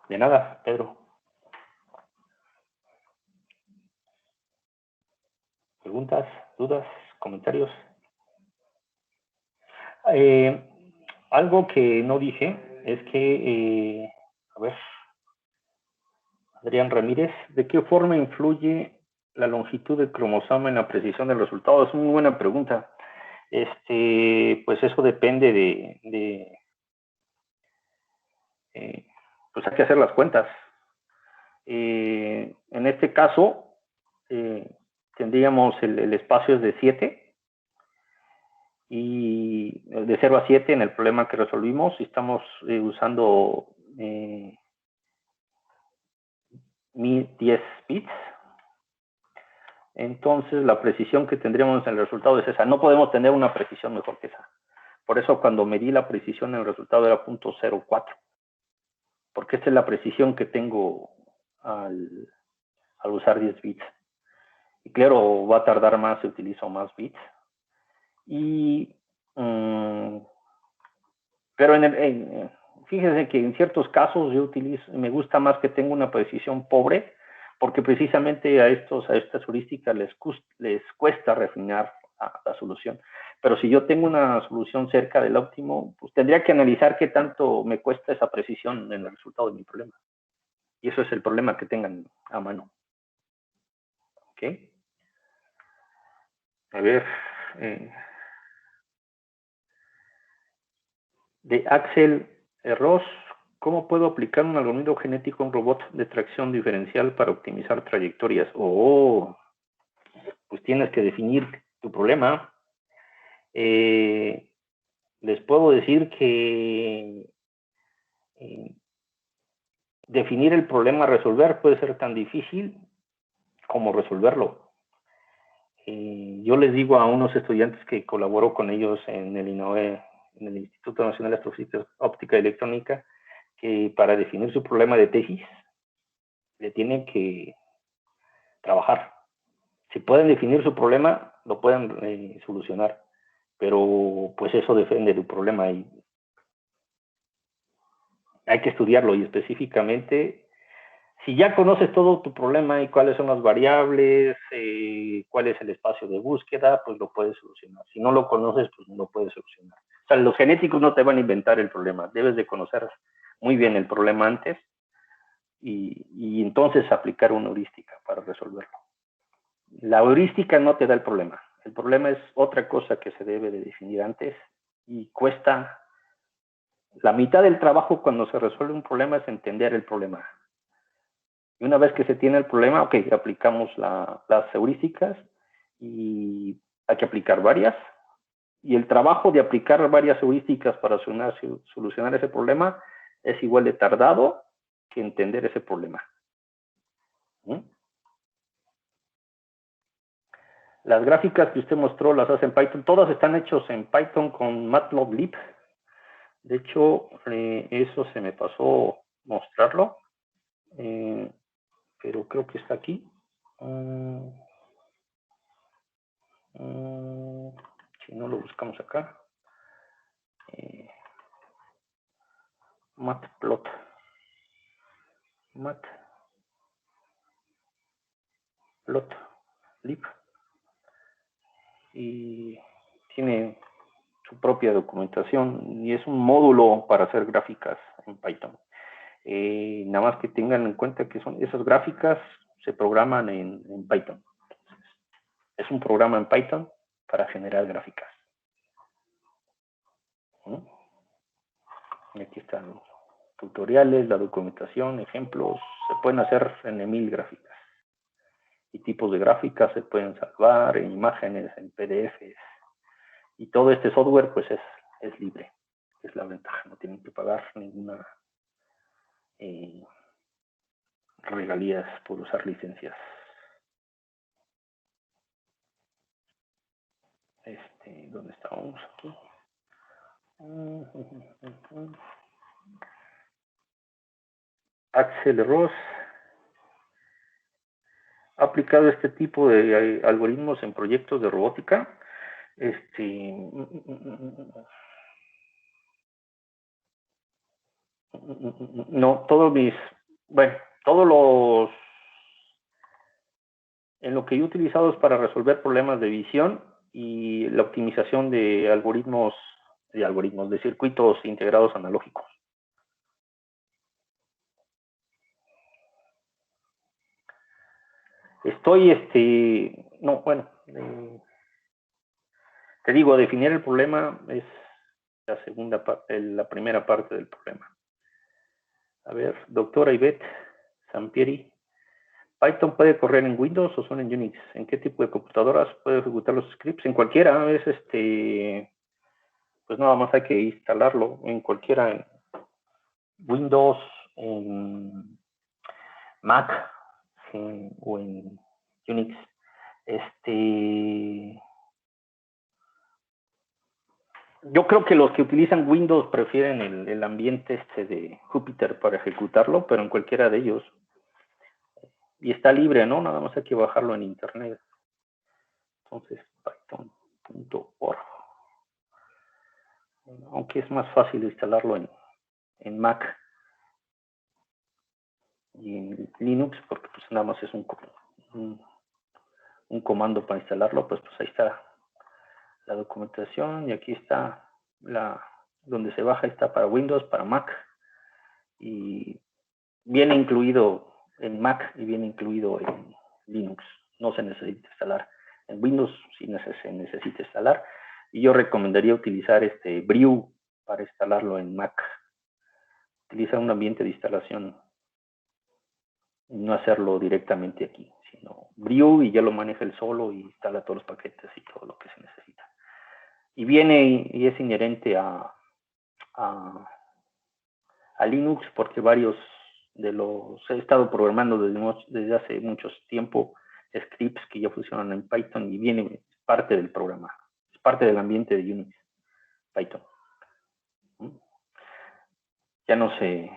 De nada, Pedro. ¿Preguntas, dudas, comentarios? Algo que no dije es que, a ver, Adrián Ramírez, ¿de qué forma influye la longitud del cromosoma en la precisión del resultado? Es una muy buena pregunta. Pues eso depende pues hay que hacer las cuentas. En este caso, tendríamos el espacio es de 7, y de 0 a 7 en el problema que resolvimos, y estamos usando 10 bits. Entonces la precisión que tendríamos en el resultado es esa. No podemos tener una precisión mejor que esa. Por eso cuando medí la precisión en el resultado era 0.04, porque esta es la precisión que tengo al usar 10 bits. Y claro, va a tardar más si utilizo más bits. Pero fíjense que en ciertos casos me gusta más que tenga una precisión pobre, porque precisamente a estas heurísticas les cuesta refinar la solución. Pero si yo tengo una solución cerca del óptimo, pues tendría que analizar qué tanto me cuesta esa precisión en el resultado de mi problema. Y eso es el problema que tengan a mano. ¿Ok? A ver. De Axel Ross, ¿cómo puedo aplicar un algoritmo genético a un robot de tracción diferencial para optimizar trayectorias? Pues tienes que definir tu problema. Les puedo decir que definir el problema a resolver puede ser tan difícil como resolverlo. Yo les digo a unos estudiantes que colaboro con ellos en el INOE, en el Instituto Nacional de Astrofísica Óptica y Electrónica, que para definir su problema de tesis le tienen que trabajar. Si pueden definir su problema, lo pueden solucionar, pero pues eso depende del problema y hay que estudiarlo, y específicamente, si ya conoces todo tu problema y cuáles son las variables, cuál es el espacio de búsqueda, pues lo puedes solucionar. Si no lo conoces, pues no lo puedes solucionar. O sea, los genéticos no te van a inventar el problema, debes de conocer muy bien el problema antes y entonces aplicar una heurística para resolverlo. La heurística no te da el problema es otra cosa que se debe de definir antes, y cuesta la mitad del trabajo cuando se resuelve un problema es entender el problema. Y una vez que se tiene el problema, ok, aplicamos las heurísticas, y hay que aplicar varias, Y el trabajo de aplicar varias heurísticas para solucionar ese problema es igual de tardado que entender ese problema. Las gráficas que usted mostró las hace en Python. Todas están hechas en Python con Matplotlib. De hecho, eso se me pasó mostrarlo. Pero creo que está aquí. Si no lo buscamos acá. Matplotlib. Y tiene su propia documentación y es un módulo para hacer gráficas en Python. Nada más que tengan en cuenta que esas gráficas se programan en Python. Es un programa en Python para generar gráficas. Y aquí están los tutoriales, la documentación, ejemplos. Se pueden hacer en 1000 gráficas. Y tipos de gráficas se pueden salvar en imágenes, en PDFs. Y todo este software pues es libre. Es la ventaja. No tienen que pagar ninguna regalías por usar licencias. ¿Dónde estábamos aquí? Axel Ross ha aplicado este tipo de algoritmos en proyectos de robótica. No, todos los en lo que yo he utilizado es para resolver problemas de visión y la optimización de algoritmos de circuitos integrados analógicos. Te digo, definir el problema es la primera parte del problema. A ver, doctora Ivette Sampieri. ¿Python puede correr en Windows o son en Unix? ¿En qué tipo de computadoras puede ejecutar los scripts? En cualquiera, pues nada más hay que instalarlo en cualquiera, en Windows, en Mac o en Unix. Yo creo que los que utilizan Windows prefieren el ambiente de Jupyter para ejecutarlo, pero en cualquiera de ellos. Y está libre, ¿no? Nada más hay que bajarlo en internet. Entonces, python.org. Aunque es más fácil instalarlo en Mac y en Linux, porque pues nada más es un comando para instalarlo, pues ahí está la documentación y aquí está donde se baja, está para Windows, para Mac y viene incluido en Mac y viene incluido en Linux. No se necesita instalar. En Windows sí se necesita instalar y yo recomendaría utilizar Brew para instalarlo en Mac. Utilizar un ambiente de instalación, no hacerlo directamente aquí, sino Brew y ya lo maneja él solo y instala todos los paquetes y todo lo que se necesita. Y viene y es inherente a Linux porque varios de los he estado programando desde hace mucho tiempo scripts que ya funcionan en Python y viene parte del programa, es parte del ambiente de Unix, Python. Ya no sé.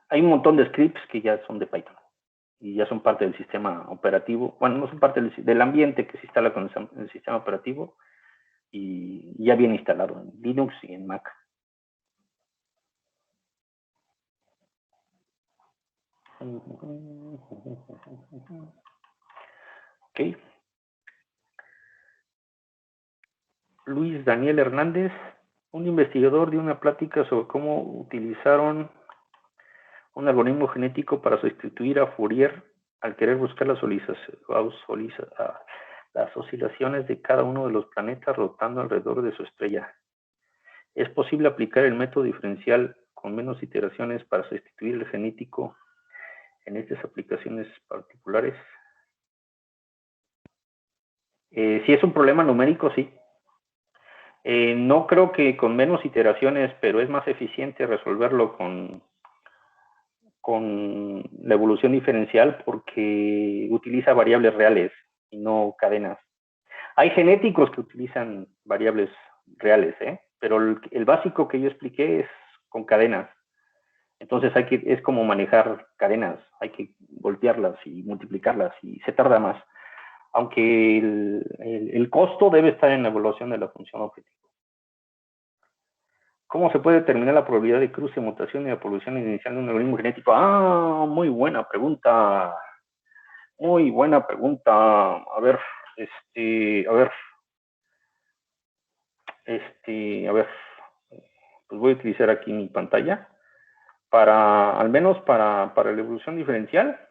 Hay un montón de scripts que ya son de Python y ya son parte del sistema operativo. Bueno, no son parte del ambiente que se instala con el sistema operativo y ya viene instalado en Linux y en Mac. Ok. Luis Daniel Hernández, un investigador dio una plática sobre cómo utilizaron un algoritmo genético para sustituir a Fourier al querer buscar las oscilaciones de cada uno de los planetas rotando alrededor de su estrella. ¿Es posible aplicar el método diferencial con menos iteraciones para sustituir el genético en estas aplicaciones particulares? Si es un problema numérico, sí. No creo que con menos iteraciones, pero es más eficiente resolverlo con la evolución diferencial porque utiliza variables reales y no cadenas. Hay genéticos que utilizan variables reales, pero el básico que yo expliqué es con cadenas. Entonces es como manejar cadenas, hay que voltearlas y multiplicarlas y se tarda más. Aunque el costo debe estar en la evaluación de la función objetivo. ¿Cómo se puede determinar la probabilidad de cruce, mutación y la población inicial de un organismo genético? Ah, muy buena pregunta. Muy buena pregunta. A ver, pues voy a utilizar aquí mi pantalla al menos para la evolución diferencial.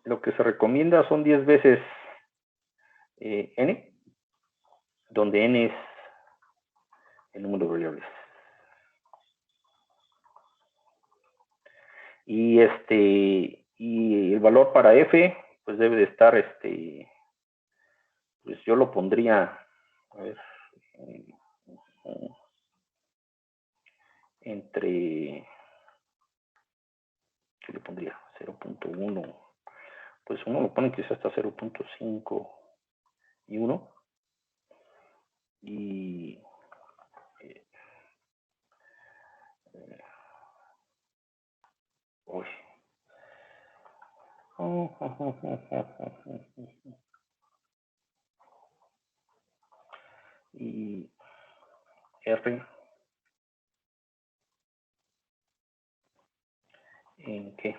Lo que se recomienda son 10 veces n, donde n es el número de variables. Y el valor para f, pues debe de estar, pues yo lo pondría, a ver, entre, ¿qué le pondría? 0.1, pues uno lo pone quizás hasta 0.5 y 1. Y y R en qué?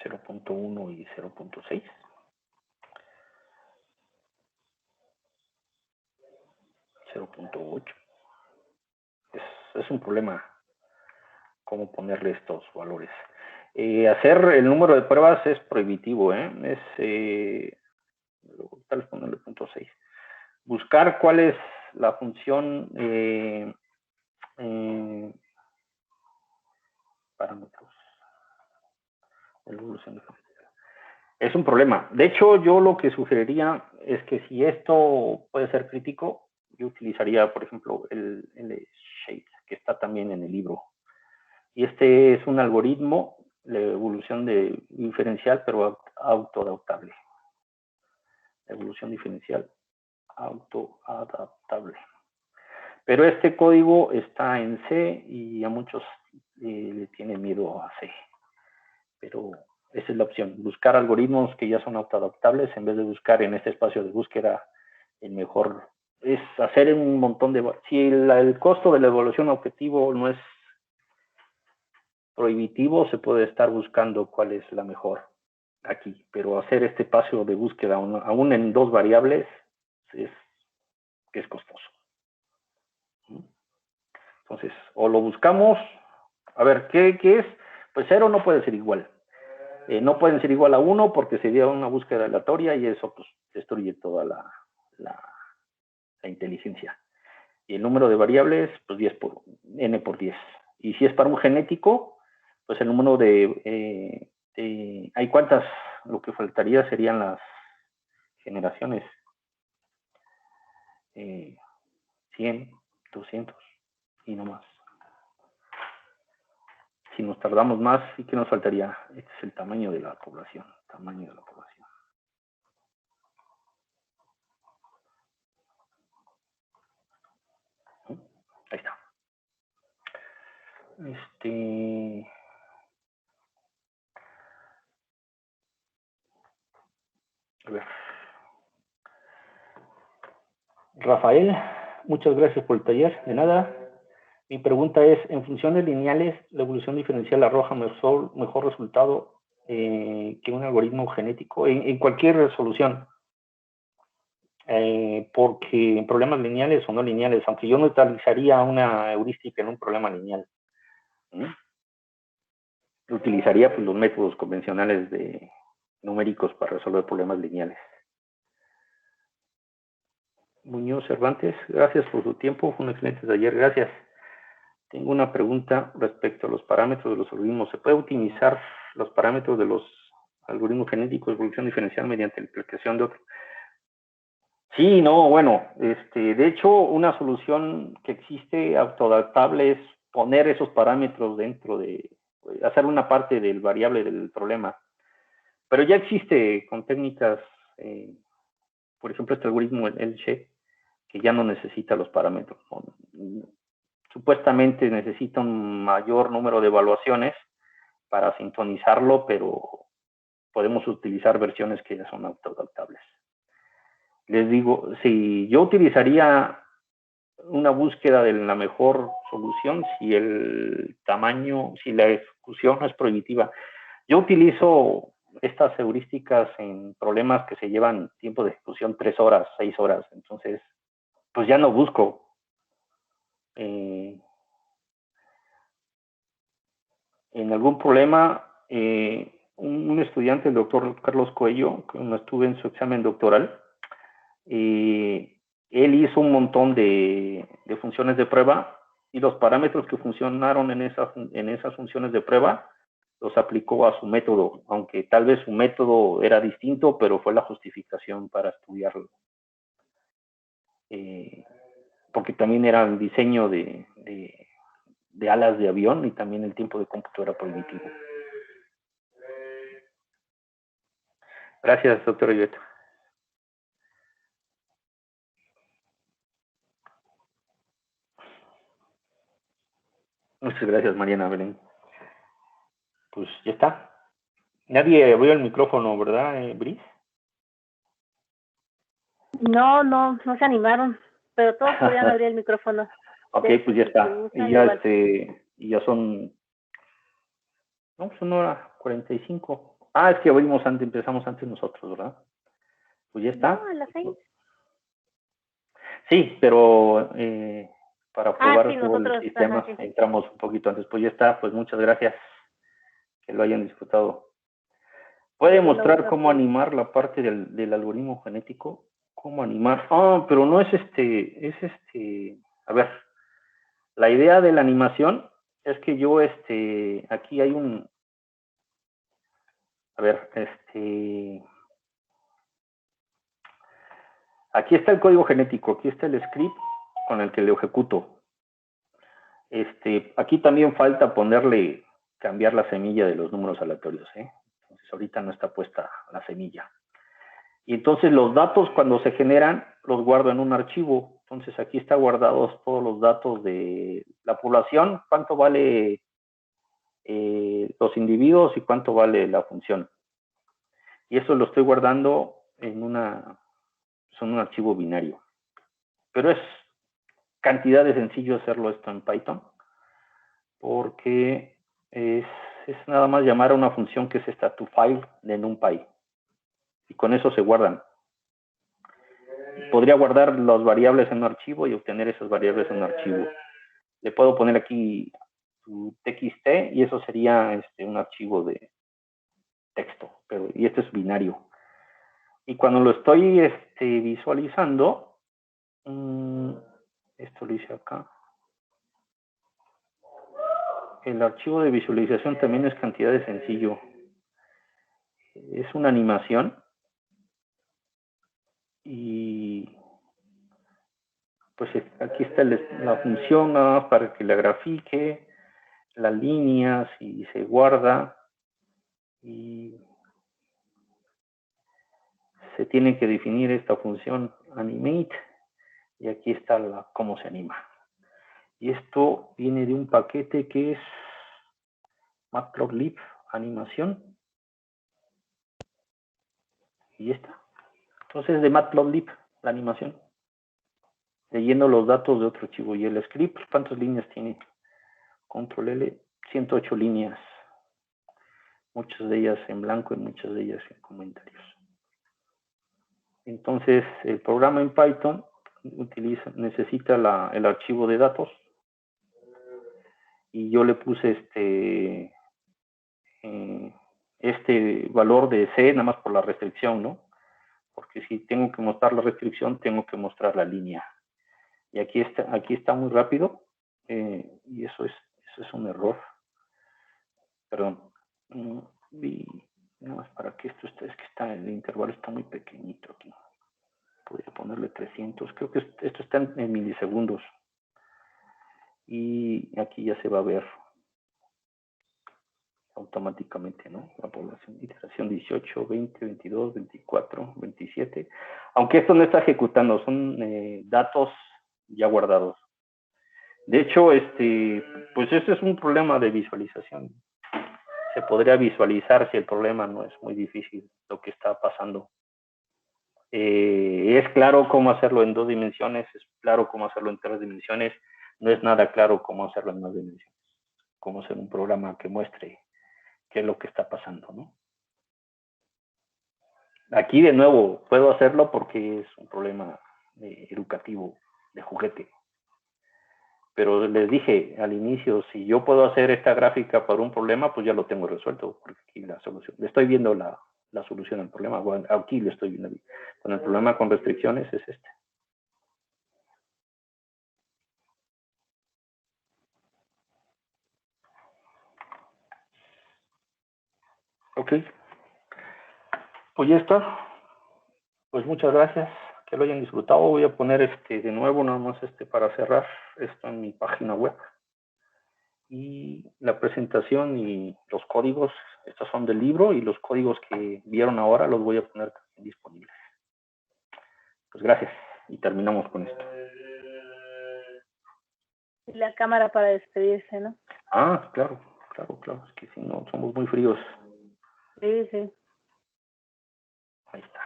0.1 y 0.6. Es un problema cómo ponerle estos valores. Hacer el número de pruebas es prohibitivo, tal vez ponerle 0.6. Buscar cuál es la función parámetros. Evolución diferencial. Es un problema. De hecho, yo lo que sugeriría es que si esto puede ser crítico, yo utilizaría, por ejemplo, el shape, que está también en el libro. Y este es un algoritmo de evolución diferencial, pero autoadaptable. Evolución diferencial autoadaptable. Pero este código está en C y a muchos le tienen miedo a C. Pero esa es la opción, buscar algoritmos que ya son autoadaptables en vez de buscar en este espacio de búsqueda el mejor. Es hacer un montón de... Si el costo de la evaluación objetivo no es prohibitivo, se puede estar buscando cuál es la mejor aquí, pero hacer este paso de búsqueda aún en 2 variables es costoso. Entonces, o lo buscamos, a ver, ¿qué es? Pues 0 no puede ser igual. No pueden ser igual a 1 porque sería una búsqueda aleatoria y eso pues destruye toda la inteligencia. Y el número de variables, pues n por 10. Y si es para un genético, pues el número ¿hay cuántas? Lo que faltaría serían las generaciones. 100, 200 y no más. Si nos tardamos más, ¿y qué nos faltaría? Este es el tamaño de la población. Tamaño de la población. Ahí está. A ver. Rafael, muchas gracias por el taller. De nada. Mi pregunta es, en funciones lineales, la evolución diferencial arroja mejor resultado que un algoritmo genético en cualquier resolución. Porque en problemas lineales o no lineales, aunque yo no utilizaría una heurística en un problema lineal. Utilizaría pues, los métodos convencionales numéricos para resolver problemas lineales. Muñoz Cervantes, gracias por su tiempo, fue un excelente taller, gracias. Tengo una pregunta respecto a los parámetros de los algoritmos. ¿Se puede utilizar los parámetros de los algoritmos genéticos de evolución diferencial mediante la aplicación de otros? Sí, no, bueno, de hecho, una solución que existe autoadaptable es poner esos parámetros dentro de, hacer una parte del variable del problema. Pero ya existe con técnicas, por ejemplo, este algoritmo, el SHE, que ya no necesita los parámetros. Supuestamente necesita un mayor número de evaluaciones para sintonizarlo, pero podemos utilizar versiones que ya son autoadaptables. Les digo, si yo utilizaría una búsqueda de la mejor solución si el tamaño, si la ejecución no es prohibitiva. Yo utilizo estas heurísticas en problemas que se llevan tiempo de ejecución 3 horas, 6 horas. Entonces, pues ya no busco. En algún problema, un estudiante, el doctor Carlos Coello, cuando estuve en su examen doctoral, él hizo un montón de funciones de prueba y los parámetros que funcionaron en esas funciones de prueba los aplicó a su método, aunque tal vez su método era distinto, pero fue la justificación para estudiarlo. Porque también era el diseño de alas de avión y también el tiempo de cómputo era prohibitivo. Gracias, doctor Ivette. Muchas gracias, Mariana Belén. Pues ya está. Nadie abrió el micrófono, ¿verdad, Bris? No se animaron, pero todos podían abrir el micrófono. Ok, pues ya está. Y ya son... No, son hora 45. Ah, es que abrimos antes, empezamos antes nosotros, ¿verdad? Pues ya está. No, a las 6. Sí, pero para probar sí, todo el sistema entramos un poquito antes. Pues ya está, pues muchas gracias. Que lo hayan disfrutado. ¿Puede mostrar cómo animar la parte del algoritmo genético? ¿Cómo animar? Ah, pero no es a ver, la idea de la animación es que yo, aquí hay un, a ver, aquí está el código genético, aquí está el script con el que lo ejecuto. Aquí también falta cambiar la semilla de los números aleatorios, ¿eh? Entonces ahorita no está puesta la semilla. Y entonces los datos cuando se generan los guardo en un archivo. Entonces aquí está guardados todos los datos de la población, cuánto vale los individuos y cuánto vale la función. Y eso lo estoy guardando en un archivo binario. Pero es cantidad de sencillo hacerlo esto en Python, porque es nada más llamar a una función que es statufile de NumPy. Y con eso se guardan. Podría guardar las variables en un archivo y obtener esas variables en un archivo. Le puedo poner aquí su txt y eso sería un archivo de texto, y este es binario. Y cuando lo estoy visualizando, esto lo hice acá. El archivo de visualización también es cantidad de sencillo. Es una animación y pues aquí está la función para que la grafique, las líneas y se guarda y se tiene que definir esta función animate y aquí está cómo se anima. Y esto viene de un paquete que es matplotlib animación y ya está. Entonces de matplotlib la animación, leyendo los datos de otro archivo. Y el script, ¿cuántas líneas tiene? Control L, 108 líneas. Muchas de ellas en blanco y muchas de ellas en comentarios. Entonces, el programa en Python necesita el archivo de datos. Y yo le puse este valor de C nada más por la restricción, ¿no? Porque si tengo que mostrar la restricción, tengo que mostrar la línea. Y aquí está muy rápido. y eso es un error. Perdón. Vi, nada más para que esto esté, es que el intervalo está muy pequeñito aquí. Podría ponerle 300. Creo que esto está en milisegundos. Y aquí ya se va a ver automáticamente, ¿no? La población, iteración 18, 20, 22, 24, 27. Aunque esto no está ejecutando, son datos ya guardados. De hecho, pues este es un problema de visualización. Se podría visualizar si el problema no es muy difícil lo que está pasando. Es claro cómo hacerlo en 2 dimensiones, es claro cómo hacerlo en 3 dimensiones, no es nada claro cómo hacerlo en más dimensiones. Cómo hacer un programa que muestre qué es lo que está pasando, ¿no? Aquí de nuevo puedo hacerlo porque es un problema educativo de juguete. Pero les dije al inicio, si yo puedo hacer esta gráfica para un problema, pues ya lo tengo resuelto, porque aquí la solución, le estoy viendo la solución al problema, bueno, aquí lo estoy viendo. Con el problema con restricciones es este. Ok, pues ya está. Pues muchas gracias, que lo hayan disfrutado. Voy a poner de nuevo, nada más para cerrar esto en mi página web. Y la presentación y los códigos, estos son del libro, y los códigos que vieron ahora los voy a poner disponibles. Pues gracias, y terminamos con esto. Y la cámara para despedirse, ¿no? Ah, claro, es que si no, somos muy fríos. Sí, sí. Ahí está.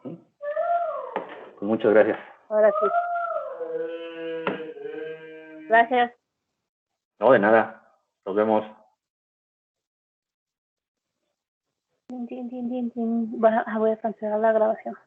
Pues muchas gracias. Ahora sí. Gracias. No, de nada. Nos vemos. Voy a cancelar la grabación.